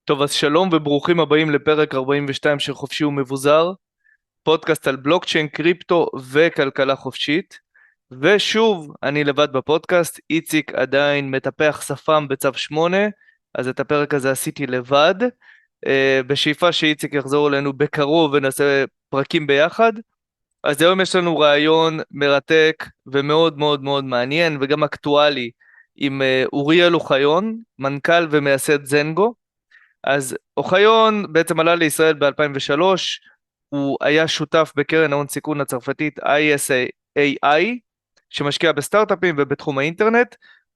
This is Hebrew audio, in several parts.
טוב, אז שלום וברוכים הבאים לפרק 42 של חופשי ומבוזר, פודקאסט על בלוקצ'יין, קריפטו וכלכלה חופשית. ושוב, אני לבד בפודקאסט, איציק עדיין מטפח שפם בצו 8, אז את הפרק הזה עשיתי לבד, בשאיפה שאיציק יחזור אלינו בקרוב ונעשה פרקים ביחד. אז היום יש לנו רעיון מרתק ומאוד מאוד מאוד מעניין וגם אקטואלי עם אוריאל אוחיון, מנכ"ל ומייסד זנגו. אז אוחיון בעצם עלה לישראל ב-2003, הוא היה שותף בקרן ההון סיכון הצרפתית ISAI, שמשקיע בסטארט-אפים ובתחום האינטרנט.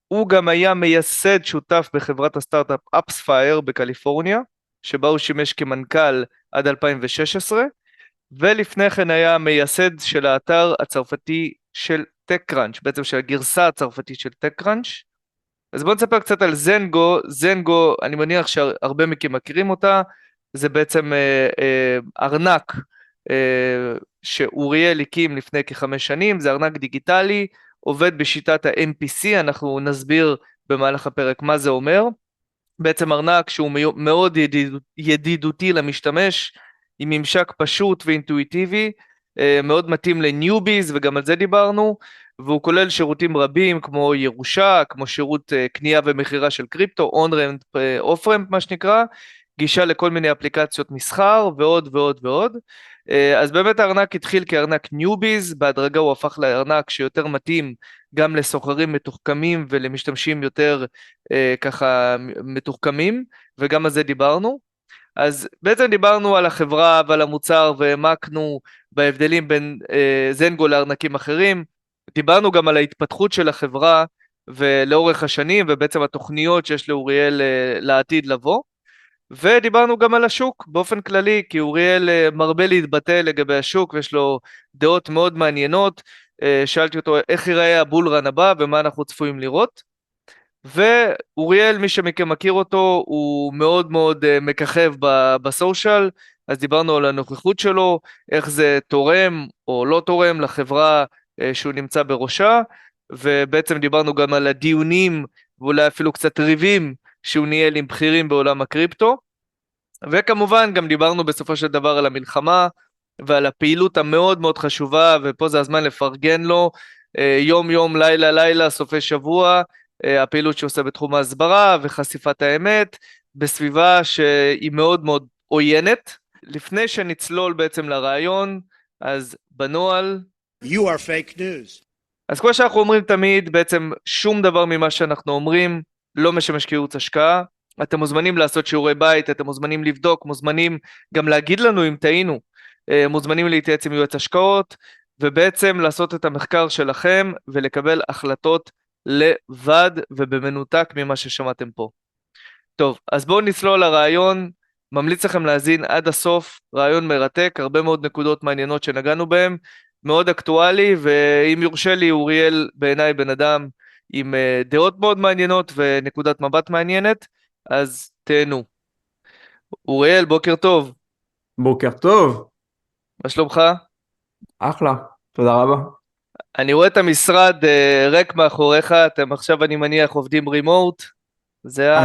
הוא גם היה מייסד שותף בחברת הסטארט-אפ אפספייר בקליפורניה, שבה הוא שימש כמנכ"ל עד 2016, ולפני כן היה מייסד של האתר הצרפתי של TechCrunch, בעצם של הגרסה הצרפתית של TechCrunch. אז בואו נספר קצת על זנגו. זנגו, אני מניח שהרבה מכם מכירים אותה, זה בעצם ארנק שאוריאל הקים לפני כ5 שנים, זה ארנק דיגיטלי, עובד בשיטת ה-MPC, אנחנו נסביר במהלך הפרק מה זה אומר. בעצם ארנק שהוא מאוד ידידותי למשתמש, עם ממשק פשוט ואינטואיטיבי, מאוד מתאים לניוביז וגם על זה דיברנו, והוא כולל שירותים רבים כמו ירושה, כמו שירות קנייה ומכירה של קריפטו, און-רמפ, אוף-רמפ מה שנקרא, גישה לכל מיני אפליקציות מסחר ועוד ועוד ועוד. אז באמת הארנק התחיל כארנק ניוביז, בהדרגה הוא הפך לארנק שיותר מתאים גם לסוחרים מתוחכמים ולמשתמשים יותר ככה מתוחכמים, וגם על זה דיברנו. אז בעצם דיברנו על החברה ועל המוצר והעמקנו בהבדלים בין זנגו לארנקים אחרים, דיברנו גם על ההתפתחות של החברה ולאורך השנים ובעצם התוכניות שיש לאוריאל לעתיד לבוא, ודיברנו גם על השוק באופן כללי, כי אוריאל מרבה להתבטא לגבי השוק ויש לו דעות מאוד מעניינות. שאלתי אותו איך ייראה הבולרן הבא ומה אנחנו צפויים לראות, ואוריאל, מי שמכם מכיר אותו, הוא מאוד מאוד מככב בסושיאל, אז דיברנו על הנוכחות שלו, איך זה תורם או לא תורם לחברה שהוא נמצא בראשה, ובעצם דיברנו גם על הדיונים ואולי אפילו קצת ריבים שהוא ניהל עם בכירים בעולם הקריפטו, וכמובן גם דיברנו בסופו של דבר על המלחמה ועל הפעילות המאוד מאוד חשובה, ופה זה הזמן לפרגן לו, יום יום, לילה לילה, סופי שבוע, הפעילות שעושה בתחום ההסברה וחשיפת האמת, בסביבה שהיא מאוד מאוד עוינת. לפני שנצלול בעצם לרעיון, אז בנועל, You are fake news. אז כמו שאנחנו אומרים תמיד, בעצם שום דבר ממה שאנחנו אומרים לא משמש כייעוץ השקעה. אתם מוזמנים לעשות שיעורי בית, אתם מוזמנים לבדוק, מוזמנים גם להגיד לנו אם טעינו, מוזמנים להתייעץ עם יועץ השקעות, ובעצם לעשות את המחקר שלכם ולקבל החלטות לבד ובמנותק ממה ששמעתם פה. טוב, אז בואו נצלול לרעיון, ממליץ לכם להאזין עד הסוף, רעיון מרתק, הרבה מאוד נקודות מעניינות שנגענו בהם, מאוד אקטואלי, ואם יורשה לי, אוריאל בעיניי בן אדם עם דעות מאוד מעניינות ונקודת מבט מעניינת, אז תהנו. אוריאל, בוקר טוב, בוקר טוב, מה שלומך? אחלה, תודה רבה. אני רואה את המשרד ריק מאחוריך, אתם עכשיו אני מניח עובדים רימוט, זה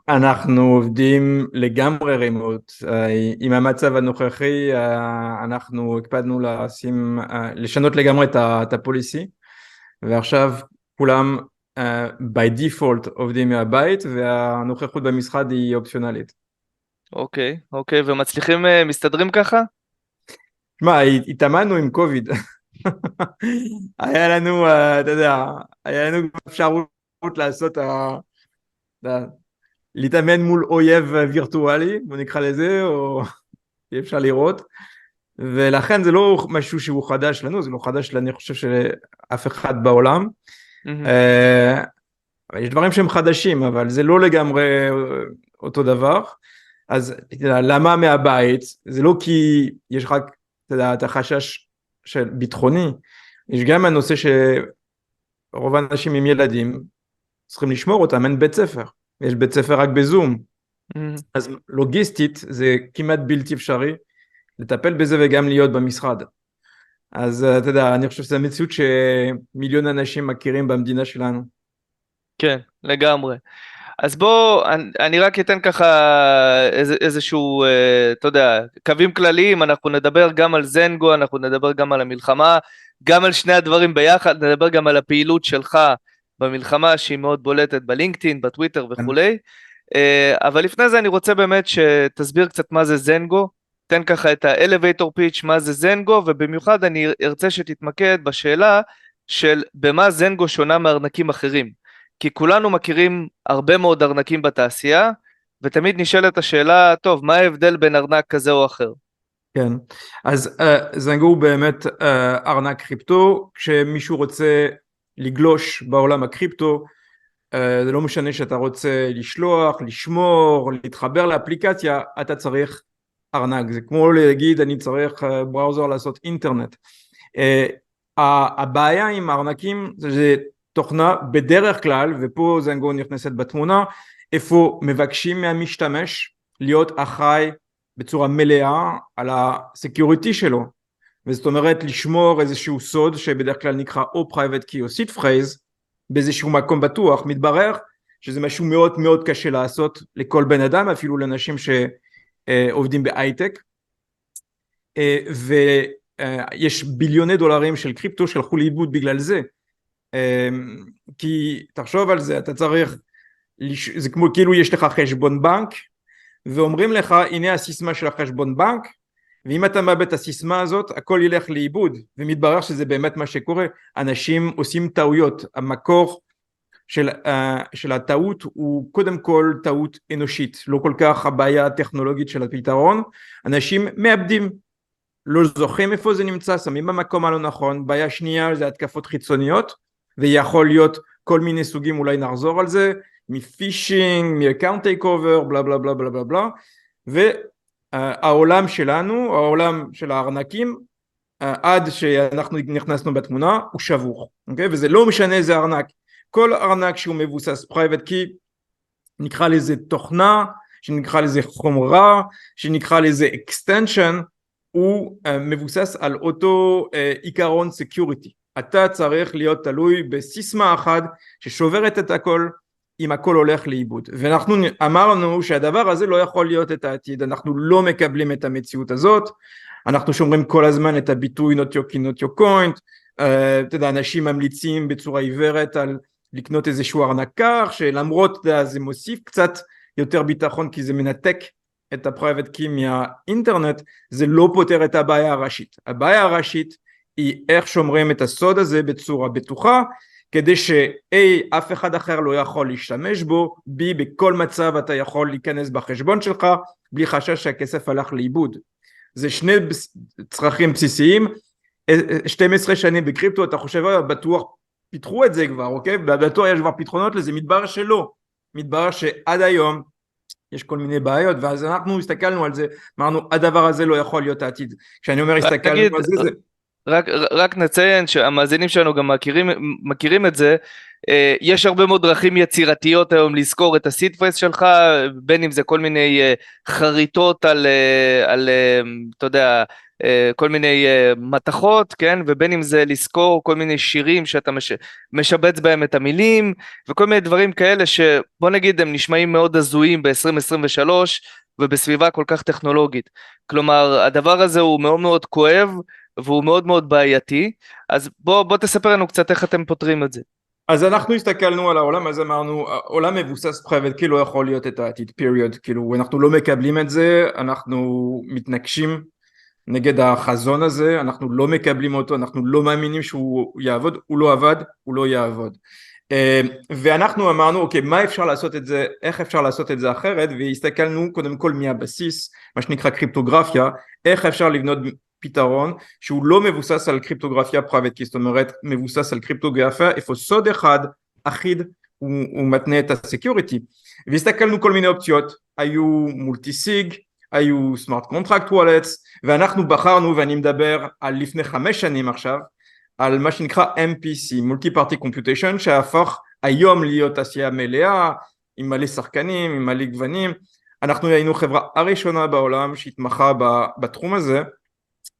אנחנו עובדים לגמרי רימוט. עם המצב הנוכחי אנחנו הקפדנו לשנות לגמרי את הפוליסי, ועכשיו כולם by default עובדים מהבית, והנוכחות במשרד היא אופציונלית. אוקיי, ומצליחים, מסתדרים ככה? מה, התאמנו עם קוביד. היה לנו, אתה יודע, היה לנו אפשרות לעשות, להתאמן מול אויב וירטואלי, בוא נקרא לזה, או אי אפשר לראות, ולכן זה לא משהו שהוא חדש לנו, זה לא חדש, אני חושב שאף אחד בעולם. יש דברים שהם חדשים, אבל זה לא לגמרי אותו דבר. אז למה מהבית? זה לא כי יש רק, אתה יודע, את החשש של ביטחוני, יש גם הנושא שרוב האנשים עם ילדים צריכים לשמור אותם, אין בית ספר, יש בית ספר רק בזום, אז לוגיסטית זה כמעט בלתי אפשרי לטפל בזה וגם להיות במשרד. אז אתה יודע, אני חושב שזו מציאות שמיליון אנשים מכירים במדינה שלנו. כן, לגמרי. אז בוא, אני רק אתן ככה איזשהו, אתה יודע, קווים כלליים, אנחנו נדבר גם על זנגו, אנחנו נדבר גם על המלחמה, גם על שני הדברים ביחד, נדבר גם על הפעילות שלך במלחמה שהיא מאוד בולטת בלינקדאין, בטוויטר וכולי, אבל לפני זה אני רוצה באמת שתסביר קצת מה זה זנגו, תן ככה את ה-elevator pitch, מה זה זנגו, ובמיוחד אני ארצה שתתמקד בשאלה של במה זנגו שונה מארנקים אחרים. כי כולנו מכירים הרבה מאוד ארנקים בתעשייה, ותמיד נשאלת השאלה, טוב, מה ההבדל בין ארנק כזה או אחר? כן, אז זנגו הוא באמת ארנק קריפטו, כשמישהו רוצה לגלוש בעולם הקריפטו, זה לא משנה שאתה רוצה לשלוח, לשמור, להתחבר לאפליקציה, אתה צריך ארנק, זה כמו להגיד אני צריך בראוזר לעשות אינטרנט. הבעיה עם ארנקים זה תוכנה בדרך כלל, ופה זנגו נכנסת בתמונה, איפה מבקשים מהמשתמש להיות אחראי בצורה מלאה על הסקיוריטי שלו, וזאת אומרת לשמור איזשהו סוד שבדרך כלל נקרא או private key או seed phrase באיזשהו מקום בטוח. מתברר שזה משהו מאוד מאוד קשה לעשות לכל בן אדם, אפילו לאנשים שעובדים בהייטק, ויש ביליוני דולרים של קריפטו שהלכו לאיבוד בגלל זה, כי תחשוב על זה, אתה צריך, זה כמו כאילו יש לך חשבון בנק ואומרים לך הנה הסיסמה של החשבון בנק, ואם אתה מאבד את הסיסמה הזאת הכל ילך לאיבוד, ומתברר שזה באמת מה שקורה. אנשים עושים טעויות, המקור של הטעות הוא קודם כל טעות אנושית, לא כל כך הבעיה הטכנולוגית של הפתרון. אנשים מאבדים, לא זוכרים איפה זה נמצא, שמים במקום הלא נכון. בעיה שנייה זה התקפות חיצוניות, ויכול להיות כל מיני סוגים, אולי נחזור על זה, מפישינג, מאקאונט טייק אובר, בלה בלה בלה בלה בלה בלה. והעולם שלנו, העולם של הארנקים, עד שאנחנו נכנסנו בתמונה, הוא שבור, אוקיי? וזה לא משנה איזה ארנק, כל ארנק שהוא מבוסס private key, נקרא לזה תוכנה, שנקרא לזה חומרה, שנקרא לזה extension, הוא מבוסס על אותו עיקרון security. אתה צריך להיות תלוי בסיסמה אחת ששוברת את הכל, אם הכל הולך לאיבוד. ואנחנו אמרנו שהדבר הזה לא יכול להיות את העתיד, אנחנו לא מקבלים את המציאות הזאת, אנחנו שומרים כל הזמן את הביטוי not your key not your coin, אתה יודע, אנשים ממליצים בצורה עיוורת על לקנות איזשהו ארנק כך, שלמרות זה מוסיף קצת יותר ביטחון כי זה מנתק את הפרייבט קי מהאינטרנט, זה לא פותר את הבעיה הראשית. הבעיה הראשית היא איך שומרים את הסוד הזה בצורה בטוחה, כדי שאף אחד אחר לא יכול להשתמש בו, בכל מצב אתה יכול להיכנס בחשבון שלך, בלי חשש שהכסף הלך לאיבוד. זה שני צרכים בסיסיים. 12 שנים בקריפטו, אתה חושב, בטוח פיתחו את זה כבר, אוקיי? בטוח יש כבר פתרונות לזה, מתברר שלא. מתברר שעד היום יש כל מיני בעיות, ואז אנחנו הסתכלנו על זה, אמרנו, הדבר הזה לא יכול להיות העתיד. כשאני אומר הסתכלנו על זה, רק נציין שהמאזינים שלנו גם מכירים את זה, יש הרבה מאוד דרכים יצירתיות היום לזכור את הסיד פרייס שלך, בין אם זה כל מיני חריטות על אתה יודע, כל מיני מתכות, כן, ובין אם זה לזכור כל מיני שירים שאתה משבץ בהם את המילים, וכל מיני דברים כאלה שבוא נגיד הם נשמעים מאוד הזויים ב-2023 ובסביבה כל כך טכנולוגית. כלומר הדבר הזה הוא מאוד מאוד כואב והוא מאוד מאוד בעייתי, אז בוא תספר לנו קצת איך אתם פותרים את זה. אז אנחנו הסתכלנו על העולם, אז אמרנו, העולם מבוסס פרייבט קי לא יכול להיות את העתיד, period, כאילו אנחנו לא מקבלים את זה, אנחנו מתנגשים נגד החזון הזה, אנחנו לא מקבלים אותו, אנחנו לא מאמינים שהוא יעבוד, הוא לא עבד, הוא לא יעבוד. ואנחנו אמרנו, אוקיי, מה אפשר לעשות את זה, איך אפשר לעשות את זה אחרת, והסתכלנו קודם כל מהבסיס, מה שנקרא קריפטוגרפיה, איך אפשר לבנות פתרון שהוא לא מבוסס על קריפטוגרפיה פרייבט קי, זאת אומרת מבוסס על קריפטוגרפיה, איפה סוד אחד אחיד הוא מתנה את הסקיוריטי, והסתכלנו כל מיני אופציות, היו מולטי סיג, היו סמארט קונטרקט וולטס, ואנחנו בחרנו, ואני מדבר על לפני 5 שנים עכשיו, על מה שנקרא MPC, מולטי פארטי קומפיוטיישן, שהפך היום להיות תעשייה מלאה, עם מלא שחקנים, עם מלא גוונים. אנחנו היינו חברה הראשונה בעולם שהתמחה בתחום הזה.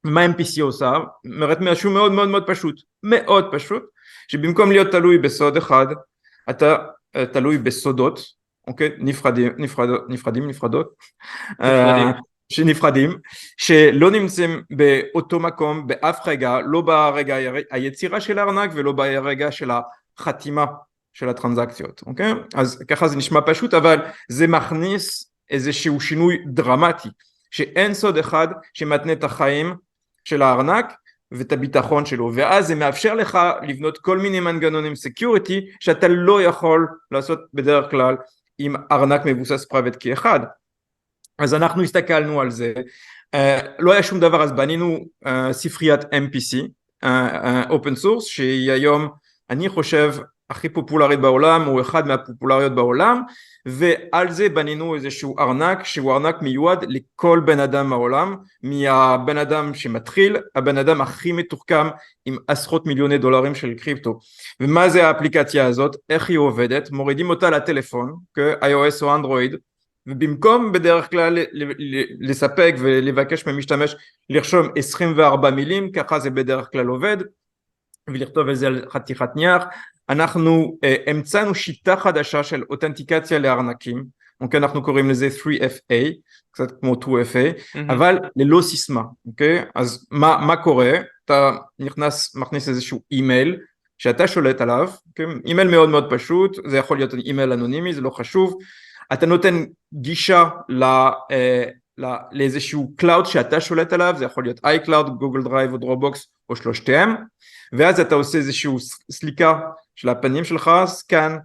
מה MPC עושה? אומרת משהו מאוד מאוד מאוד פשוט, מאוד פשוט, שבמקום להיות תלוי בסוד אחד, אתה תלוי בסודות, אוקיי? נפרדות, נפרדים. שנפרדים, שלא נמצאים באותו מקום באף רגע, לא ברגע היצירה של הארנק ולא ברגע של החתימה של הטרנזקציות, אוקיי? אז ככה זה נשמע פשוט, אבל זה מכניס איזשהו שינוי דרמטי, שאין סוד אחד שמתנה את החיים של הארנק ואת הביטחון שלו, ואז זה מאפשר לך לבנות כל מיני מנגנונים סקיוריטי שאתה לא יכול לעשות בדרך כלל עם ארנק מבוסס פרייבט קי אחד. אז אנחנו הסתכלנו על זה, לא היה שום דבר, אז בנינו ספריית MPC, open source, שהיא היום, אני חושב, הכי פופולרית בעולם, הוא אחד מהפופולריות בעולם, ועל זה בנינו איזשהו ארנק, שהוא ארנק מיועד לכל בן אדם בעולם, מהבן אדם שמתחיל, הבן אדם הכי מתוחכם, עם עשרות מיליוני דולרים של קריפטו. ומה זה האפליקציה הזאת? איך היא עובדת? מורידים אותה לטלפון, iOS או אנדרואיד, ובמקום בדרך כלל לספק ולבקש ממשתמש לרשום 24 מילים, ככה זה בדרך כלל עובד, ולכתוב את זה על חתיכת נייר, אנחנו המצאנו שיטה חדשה של אותנטיקציה לארנקים, אוקיי? אנחנו קוראים לזה 3FA, קצת כמו 2FA, אבל ללא סיסמה, אוקיי? אז מה קורה? אתה מכניס איזשהו אימייל, שאתה שולט עליו, אוקיי? אימייל מאוד מאוד פשוט, זה יכול להיות אימייל אנונימי, זה לא חשוב, אתה נותן גישה לאיזשהו קלאוד שאתה שולט עליו, זה יכול להיות iCloud, גוגל דרייב או דרופבוקס או שלושתיהם, ואז אתה עושה איזשהו סליקה של הפנים שלך, סקן,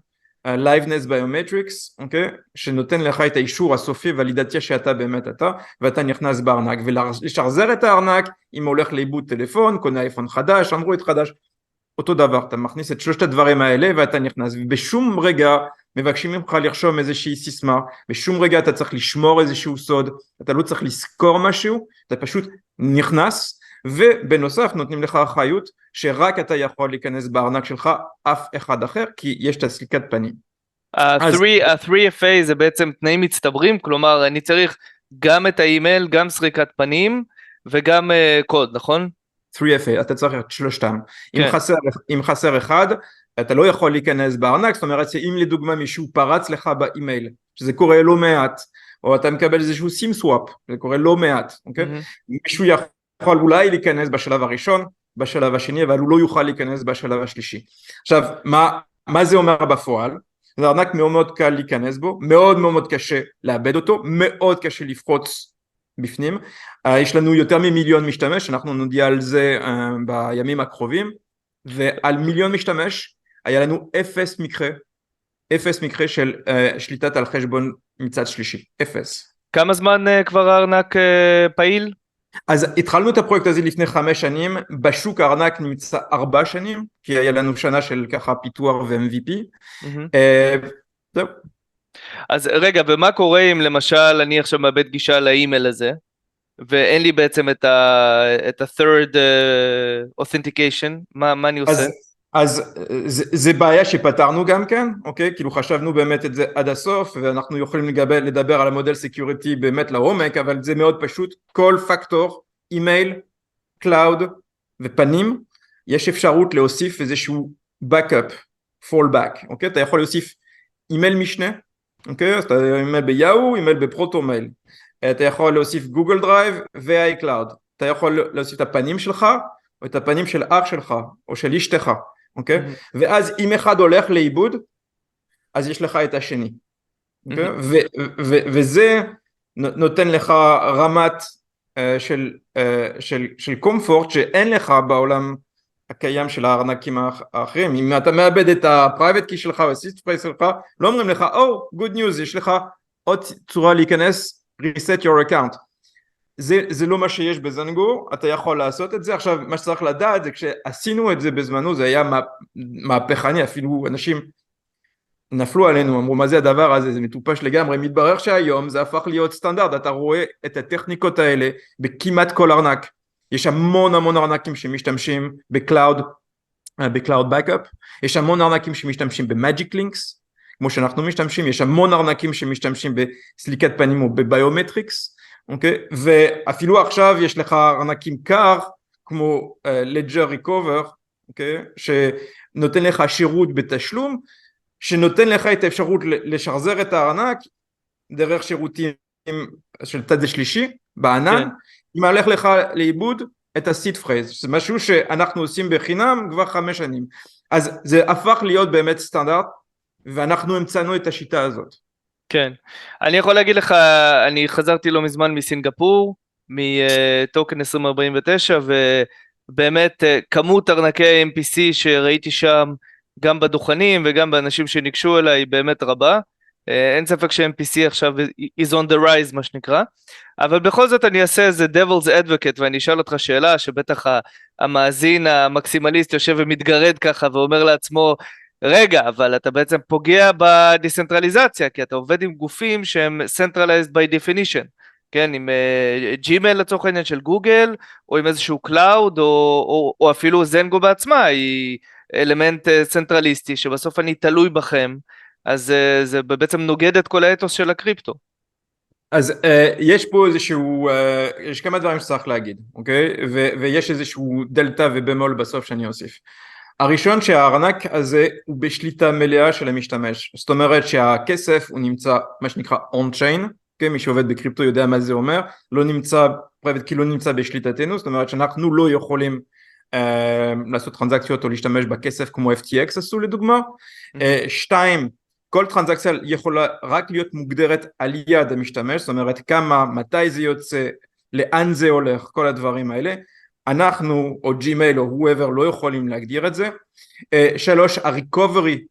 liveness biometrics, אוקיי? שנותן לך את האישור הסופי ולידציה שאתה באמת אתה, ואתה נכנס בארנק, ולשחזר את הארנק, אם הולך לאיבוד טלפון, קונה אייפון חדש, אנדרואיד חדש, אותו דבר, אתה מכניס את שלושת הדברים האלה ואתה נכנס, ובשום רגע מבקשים ממך לרשום איזושהי סיסמה, בשום רגע אתה צריך לשמור איזשהו סוד, אתה לא צריך לזכור משהו, אתה פשוט נכנס, ובנוסף נותנים לך אחריות שרק אתה יכול להיכנס בארנק שלך, אף אחד אחר, כי יש את הסליקת פנים. ה-3FA זה בעצם תנאים מצטברים, כלומר אני צריך גם את האימייל, גם סריקת פנים וגם קוד, נכון? 3FA, אתה צריך את שלושתם. כן. אם חסר אחד, אתה לא יכול להיכנס בארנק, זאת אומרת שאם לדוגמה מישהו פרץ לך באימייל, שזה קורה לא מעט, או אתה מקבל איזשהו סים סוואפ, זה קורה לא מעט, אוקיי? מישהו יכול אולי להיכנס בשלב הראשון, בשלב השני, אבל הוא לא יוכל להיכנס בשלב השלישי. עכשיו, מה זה אומר בפועל? זה ארנק מאוד מאוד קל להיכנס בו, מאוד מאוד קשה לאבד אותו, מאוד קשה לפרוץ בפנים. יש לנו יותר ממיליון משתמש, אנחנו נודיע על זה בימים הקרובים, ועל מיליון משתמש היה לנו אפס מקרה של שליטת על חשבון מצד שלישי, אפס. כמה זמן כבר הארנק פעיל? אז התחלנו את הפרויקט הזה לפני 5 שנים, בשוק הארנק נמצא 4 שנים, כי היה לנו שנה של ככה פיתוח ו-MVP. זהו. אז רגע, ומה קורה אם למשל אני עכשיו מאבד גישה לאימייל הזה, ואין לי בעצם את ה-third authentication, מה אני עושה? אז זה בעיה שפתרנו גם כן, אוקיי? כאילו חשבנו באמת את זה עד הסוף, ואנחנו יכולים לדבר על המודל סקיוריטי באמת לעומק, אבל זה מאוד פשוט, כל פקטור, אימייל, קלאוד ופנים, יש אפשרות להוסיף איזשהו backup, fallback, אוקיי? אתה יכול להוסיף אימייל משנה, אוקיי? אז אתה אימייל ביהו, אימייל בפרוטו מייל, אתה יכול להוסיף גוגל דרייב ו-iCloud, אתה יכול להוסיף את הפנים שלך, או את הפנים של אח שלך, או של אשתך, אוקיי? ואז אם אחד הולך לאיבוד, אז יש לך את השני, אוקיי? וזה נותן לך רמת של קומפורט שאין לך בעולם הקיים של הארנקים האחרים. אם אתה מאבד את הפרייבט קי שלך או הסיסט פרייס שלך, לא אומרים לך, good news, יש לך עוד צורה להיכנס, reset your account. זה לא מה שיש בזנגו, אתה יכול לעשות את זה. עכשיו מה שצריך לדעת זה כשעשינו את זה בזמנו, זה היה מהפכני, אפילו אנשים נפלו עלינו, אמרו מה זה הדבר הזה, זה מטופש לגמרי, מתברר שהיום זה הפך להיות סטנדרט, אתה רואה את הטכניקות האלה בכמעט כל ארנק, יש המון ארנקים שמשתמשים בקלאוד בקאפ, יש המון ארנקים שמשתמשים במאג'יק לינקס, כמו שאנחנו משתמשים, יש המון ארנקים שמשתמשים בסליקת פנים או בביומטריקס, אוקיי? ואפילו עכשיו יש לך ארנקים קר כמו Ledger Recover, אוקיי? שנותן לך שירות בתשלום, שנותן לך את האפשרות לשחזר את הארנק דרך שירותים של צד שלישי בענן, כן. מעלה לך לאיבוד את הסיד פרייז, זה משהו שאנחנו עושים בחינם כבר 5 שנים, אז זה הפך להיות באמת סטנדרט, ואנחנו המצאנו את השיטה הזאת. כן, אני יכול להגיד לך, אני חזרתי לא מזמן מסינגפור, מטוקן 2049, ובאמת כמות ארנקי MPC שראיתי שם, גם בדוכנים וגם באנשים שניגשו אליי, היא באמת רבה. אין ספק ש-MPC עכשיו is on the rise, מה שנקרא, אבל בכל זאת אני אעשה איזה devil's advocate, ואני אשאל אותך שאלה, שבטח המאזין המקסימליסט יושב ומתגרד ככה, ואומר לעצמו, רגע, אבל אתה בעצם פוגע בדיסנטרליזציה, כי אתה עובד עם גופים שהם centralized by definition, כן, עם ג'ימייל לצורך העניין של גוגל, או עם איזשהו קלאוד, או אפילו זנגו בעצמה, היא אלמנט צנטרליסטי, שבסוף אני תלוי בכם, אז זה בעצם נוגד את כל האתוס של הקריפטו. אז יש פה איזשהו, יש כמה דברים שצריך להגיד, אוקיי? ויש איזשהו דלטה ובמול בסוף שאני אוסיף. הראשון שהארנק הזה הוא בשליטה מלאה של המשתמש, זאת אומרת שהכסף הוא נמצא מה שנקרא on-chain, okay? מי שעובד בקריפטו יודע מה זה אומר, לא נמצא, כי לא נמצא בשליטתנו, זאת אומרת שאנחנו לא יכולים לעשות טרנזקציות או להשתמש בכסף כמו FTX עשו לדוגמה. 2, כל טרנזקציה יכולה רק להיות מוגדרת על יד המשתמש, זאת אומרת כמה, מתי זה יוצא, לאן זה הולך, כל הדברים האלה. אנחנו או ג'ימייל או whoever לא יכולים להגדיר את זה. 3, הריקוברי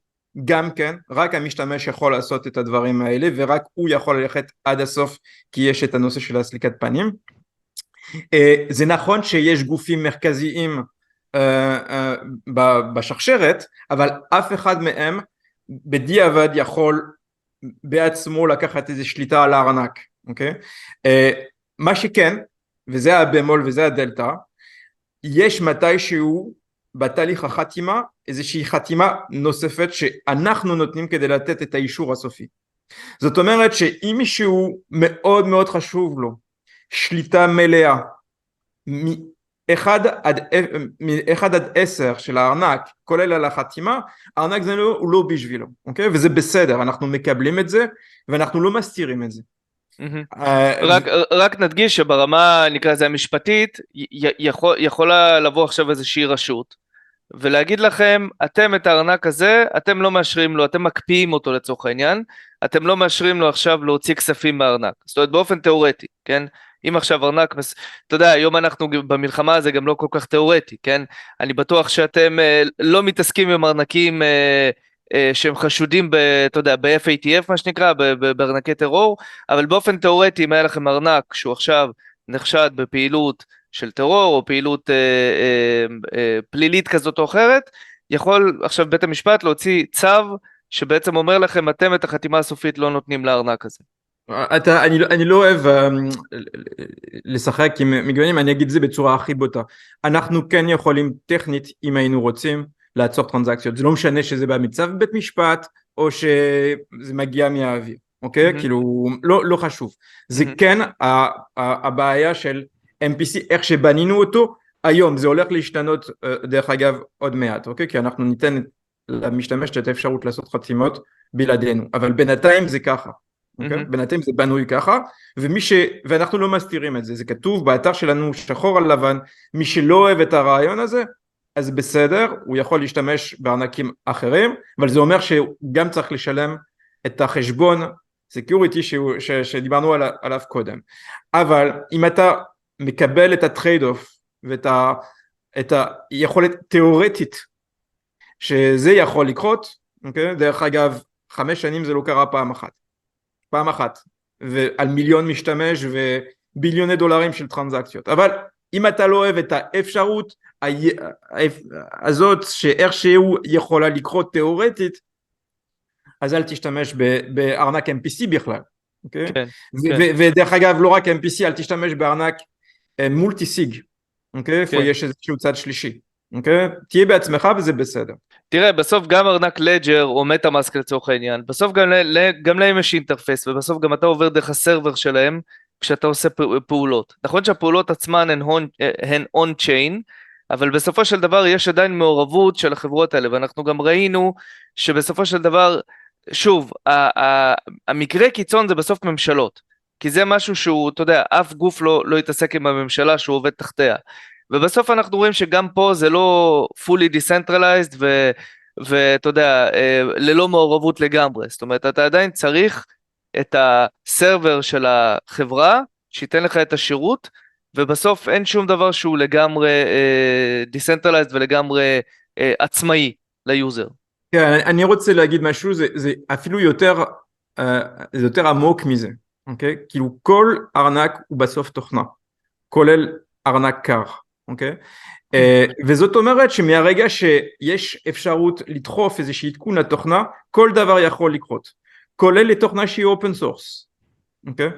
גם כן, רק המשתמש יכול לעשות את הדברים האלה, ורק הוא יכול ללכת עד הסוף, כי יש את הנושא של הסליקת פנים. זה נכון שיש גופים מרכזיים בשרשרת, אבל אף אחד מהם בדיעבד יכול בעצמו לקחת איזו שליטה על הארנק, אוקיי? מה שכן, וזה הבמול וזה הדלטה, יש מתישהו בתהליך החתימה איזושהי חתימה נוספת שאנחנו נותנים כדי לתת את האישור הסופי. זאת אומרת שאם מישהו מאוד מאוד חשוב לו שליטה מלאה מ-1 עד 10 של הארנק, כולל על החתימה, הארנק זה הוא לא בשבילו, אוקיי? וזה בסדר, אנחנו מקבלים את זה ואנחנו לא מסתירים את זה. רק נדגיש שברמה נקרא לזה המשפטית, יכולה לבוא עכשיו איזושהי רשות ולהגיד לכם, אתם את הארנק הזה, אתם לא מאשרים לו, אתם מקפיאים אותו לצורך העניין, אתם לא מאשרים לו עכשיו להוציא כספים מהארנק, זאת אומרת באופן תיאורטי, כן? אם עכשיו ארנק, אתה יודע, היום אנחנו במלחמה זה גם לא כל כך תיאורטי, כן? אני בטוח שאתם לא מתעסקים עם ארנקים שהם חשודים אתה יודע, ב-FATF מה שנקרא, בארנקי טרור, אבל באופן תיאורטי אם היה לכם ארנק שהוא עכשיו נחשד בפעילות של טרור או פעילות פלילית כזאת או אחרת, יכול עכשיו בית המשפט להוציא צו שבעצם אומר לכם אתם את החתימה הסופית לא נותנים לארנק הזה. אני לא אוהב לשחק עם מגוונים, אני אגיד זה בצורה הכי בוטה, אנחנו כן יכולים טכנית אם היינו רוצים לעצור טרנזקציות, זה לא משנה שזה במצב בבית משפט או שזה מגיע מהאוויר, אוקיי? כאילו לא חשוב, זה כן הבעיה של MPC איך שבנינו אותו היום, זה הולך להשתנות דרך אגב עוד מעט, אוקיי? כי אנחנו ניתן למשתמש את האפשרות לעשות חתימות בלעדינו, אבל בינתיים זה ככה. Okay? בינתיים זה בנוי ככה, ואנחנו לא מסתירים את זה, זה כתוב באתר שלנו שחור על לבן, מי שלא אוהב את הרעיון הזה, אז בסדר, הוא יכול להשתמש בארנקים אחרים, אבל זה אומר שהוא גם צריך לשלם את החשבון סקיוריטי שדיברנו עליו קודם. אבל אם אתה מקבל את הטרייד אוף ואת היכולת תיאורטית שזה יכול לקרות, okay? דרך אגב 5 שנים זה לא קרה פעם אחת, ועל מיליון משתמש וביליוני דולרים של טרנזקציות, אבל אם אתה לא אוהב את האפשרות הזאת שאיכשהו יכולה לקרות תיאורטית, אז אל תשתמש בארנק MPC בכלל, אוקיי? כן, ודרך אגב לא רק MPC, אל תשתמש בארנק מולטי סיג, אוקיי? איפה יש איזשהו צד שלישי, אוקיי? תהיה בעצמך וזה בסדר. תראה, בסוף גם ארנק לג'ר או מטאמאסק לצורך העניין, בסוף גם להם יש אינטרפייס, ובסוף גם אתה עובר דרך הסרבר שלהם, כשאתה עושה פעולות. נכון שהפעולות עצמן הן on-chain, אבל בסופו של דבר יש עדיין מעורבות של החברות האלה, ואנחנו גם ראינו שבסופו של דבר, שוב, המקרה קיצון זה בסוף ממשלות, כי זה משהו שהוא, אתה יודע, אף גוף לא יתעסק עם הממשלה שהוא עובד תחתיה, ובסוף אנחנו רואים שגם פה זה לא fully decentralized, ואתה יודע, ללא מעורבות לגמרי, זאת אומרת, אתה עדיין צריך את הסרבר של החברה, שייתן לך את השירות, ובסוף אין שום דבר שהוא לגמרי decentralized ולגמרי עצמאי ליוזר. כן, אני רוצה להגיד משהו, זה אפילו יותר, זה יותר עמוק מזה, אוקיי? כאילו כל ארנק הוא בסוף תוכנה, כולל ארנק קר, אוקיי? וזאת אומרת שמהרגע שיש אפשרות לדחוף איזושהי עדכון לתוכנה, כל דבר יכול לקרות, כולל לתוכנה שהיא אופן סורס, אוקיי?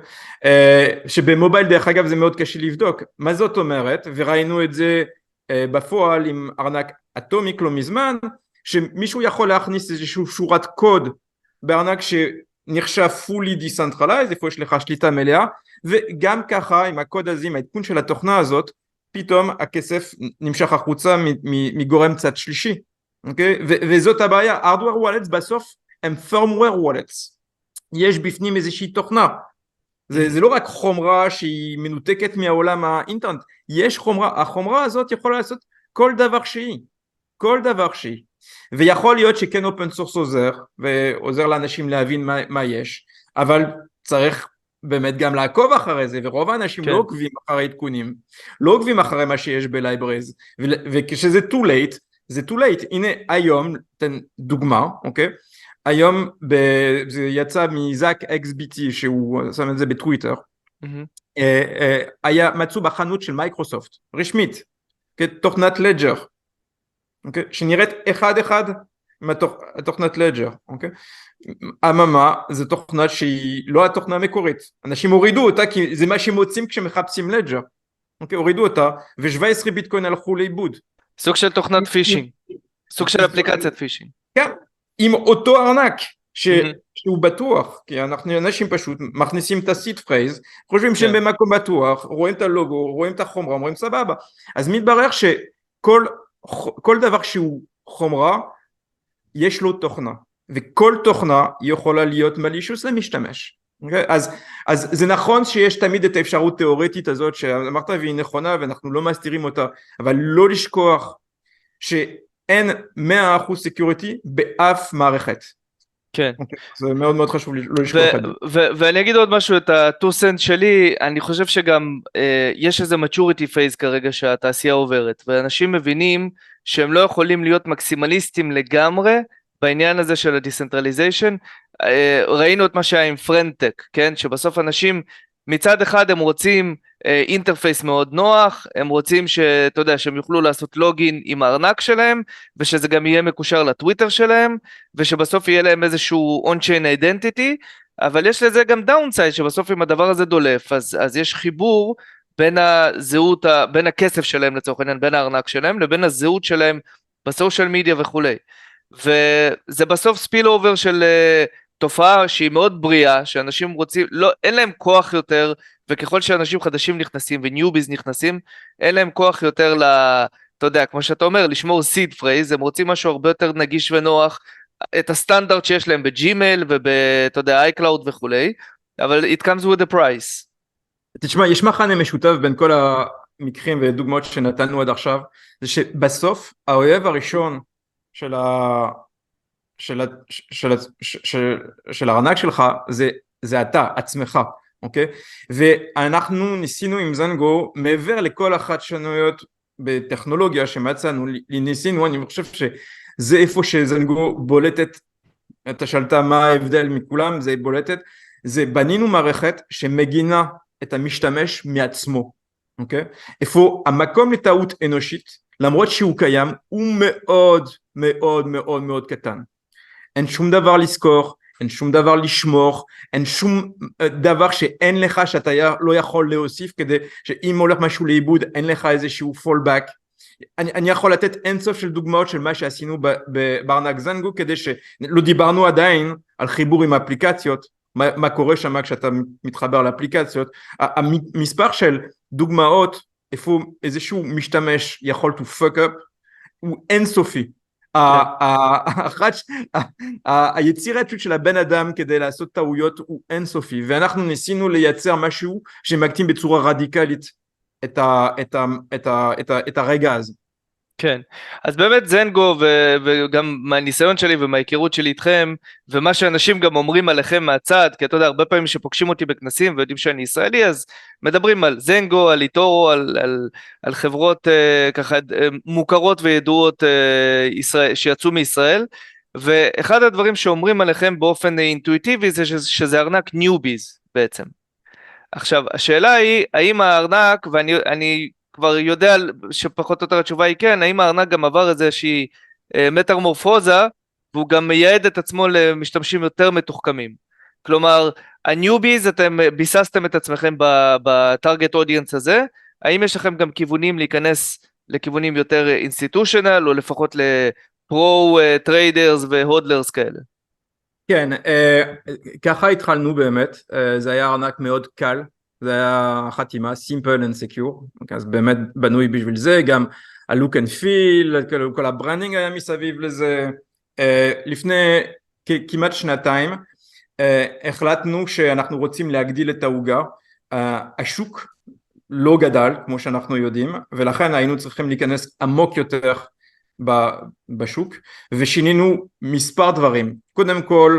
שבמובייל דרך אגב זה מאוד קשה לבדוק, מה זאת אומרת? וראינו את זה בפועל עם ארנק אטומיק לא מזמן, שמישהו יכול להכניס איזושהי שורת קוד בארנק שנחשב fully decentralized, איפה יש לך שליטה מלאה, וגם ככה עם הקוד הזה, עם העדכון של התוכנה הזאת, פתאום הכסף נמשך החוצה מגורם צד שלישי, אוקיי? וזאת הבעיה, hardware wallets בסוף הם firmware wallets, יש בפנים איזושהי תוכנה, זה לא רק חומרה שהיא מנותקת מהעולם האינטרנט, יש חומרה, החומרה הזאת יכולה לעשות כל דבר שהיא, ויכול להיות שכן אופן סורס עוזר, ועוזר לאנשים להבין מה יש, אבל צריך באמת גם לעקוב אחרי זה, ורוב האנשים כן. לא עוקבים אחרי עדכונים, לא עוקבים אחרי מה שיש בלייבריז, וכשזה too late, זה too late, הנה היום, תן דוגמה, אוקיי? היום זה יצא מזאק XBT, שהוא שם את זה בטוויטר, מצאו בחנות של מייקרוסופט, רשמית, תוכנת לג'ר, אוקיי? שנראית אחד עם התוכנת לג'ר, אוקיי? אממה, זו תוכנה שהיא לא התוכנה המקורית, אנשים הורידו אותה כי זה מה שמוצאים כשמחפשים לג'ר, אוקיי? הורידו אותה, ו17 ביטקוין הלכו לאיבוד. סוג של תוכנת פישינג, סוג של אפליקציית פישינג. כן, עם אותו ארנק שהוא בטוח, כי אנשים פשוט מכניסים את הסיד פרייז, חושבים שהם במקום בטוח, רואים את הלוגו, רואים את החומרה, אומרים סבבה, אז מתברר שכל דבר שהוא חומרה, יש לו תוכנה, וכל תוכנה יכולה להיות מלישוס למשתמש. אז זה נכון שיש תמיד את האפשרות תיאורטית הזאת שאמרת והיא נכונה ואנחנו לא מסתירים אותה, אבל לא לשכוח שאין 100% סקיוריטי באף מערכת. כן. זה מאוד מאוד חשוב לא לשכוח את זה. ואני אגיד עוד משהו, את ה-2 שלי, אני חושב שגם יש איזה maturity phase כרגע שהתעשייה עוברת, ואנשים מבינים שהם לא יכולים להיות מקסימליסטים לגמרי בעניין הזה של ה-decentralization. ראינו את מה שהיה עם פרנטק, כן? שבסוף אנשים מצד אחד הם רוצים אינטרפייס מאוד נוח, הם רוצים שאתה יודע שהם יוכלו לעשות לוגין עם הארנק שלהם, ושזה גם יהיה מקושר לטוויטר שלהם, ושבסוף יהיה להם איזשהו on-chain identity, אבל יש לזה גם downside, שבסוף אם הדבר הזה דולף, אז יש חיבור בין הזהות, בין הכסף שלהם לצורך העניין, בין הארנק שלהם, לבין הזהות שלהם בסושיאל מדיה וכולי. וזה בסוף ספיל אובר של תופעה שהיא מאוד בריאה, שאנשים רוצים, לא, אין להם כוח יותר, וככל שאנשים חדשים נכנסים וניוביז נכנסים, אין להם כוח יותר אתה יודע, כמו שאתה אומר, לשמור סיד פרייז, הם רוצים משהו הרבה יותר נגיש ונוח, את הסטנדרט שיש להם בג'ימייל אתה יודע, iCloud וכולי, אבל it comes with a price. תשמע, יש מכנה משותף בין כל המקרים ודוגמאות שנתנו עד עכשיו, זה שבסוף האויב הראשון של הארנק שלך זה אתה עצמך, אוקיי? ואנחנו ניסינו עם זנגו מעבר לכל החדשנויות בטכנולוגיה שמצאנו, ניסינו, אני חושב שזה איפה שזנגו בולטת, אתה שאלת מה ההבדל מכולם, זה בולטת, זה בנינו מערכת שמגינה את המשתמש מעצמו, אוקיי? איפה המקום לטעות אנושית, למרות שהוא קיים, הוא מאוד מאוד מאוד מאוד קטן. אין שום דבר לזכור, אין שום דבר לשמור, אין שום דבר שאין לך שאתה לא יכול להוסיף, כדי שאם הולך משהו לאיבוד, אין לך איזשהו fallback. אני יכול לתת אינסוף של דוגמאות של מה שעשינו בארנק זנגו, כדי שלא דיברנו עדיין על חיבור עם האפליקציות, מה קורה שם כשאתה מתחבר לאפליקציות. המספר של דוגמאות, איפה איזשהו משתמש יכול to fuck up, הוא אינסופי. היצירתיות של הבן אדם כדי לעשות טעויות הוא אינסופי, ואנחנו ניסינו לייצר משהו שמקטין בצורה רדיקלית את הרגע הזה. כן, אז באמת זנגו וגם מהניסיון שלי ומההיכרות שלי איתכם ומה שאנשים גם אומרים עליכם מהצד, כי אתה יודע הרבה פעמים שפוגשים אותי בכנסים ויודעים שאני ישראלי אז מדברים על זנגו, על איטורו, על חברות ככה מוכרות וידועות שיצאו מישראל, ואחד הדברים שאומרים עליכם באופן אינטואיטיבי זה שזה ארנק ניוביז בעצם. עכשיו השאלה היא האם הארנק, ואני כבר יודע שפחות או יותר התשובה היא כן, האם הארנק גם עבר איזושהי מטמורפוזה, והוא גם מייעד את עצמו למשתמשים יותר מתוחכמים. כלומר, הניוביז, אתם ביססתם את עצמכם בטארגט אודיאנס הזה, האם יש לכם גם כיוונים להיכנס לכיוונים יותר אינסטיטושנל, או לפחות לפרו טריידרס והודלרס כאלה? כן, ככה התחלנו באמת, זה היה ארנק מאוד קל, זה היה חתימה, simple and secure, אז באמת בנוי בשביל זה, גם ה-look and feel, כל הברנדינג היה מסביב לזה. לפני כמעט שנתיים החלטנו שאנחנו רוצים להגדיל את העוגה, השוק לא גדל כמו שאנחנו יודעים, ולכן היינו צריכים להיכנס עמוק יותר בשוק, ושינינו מספר דברים. קודם כל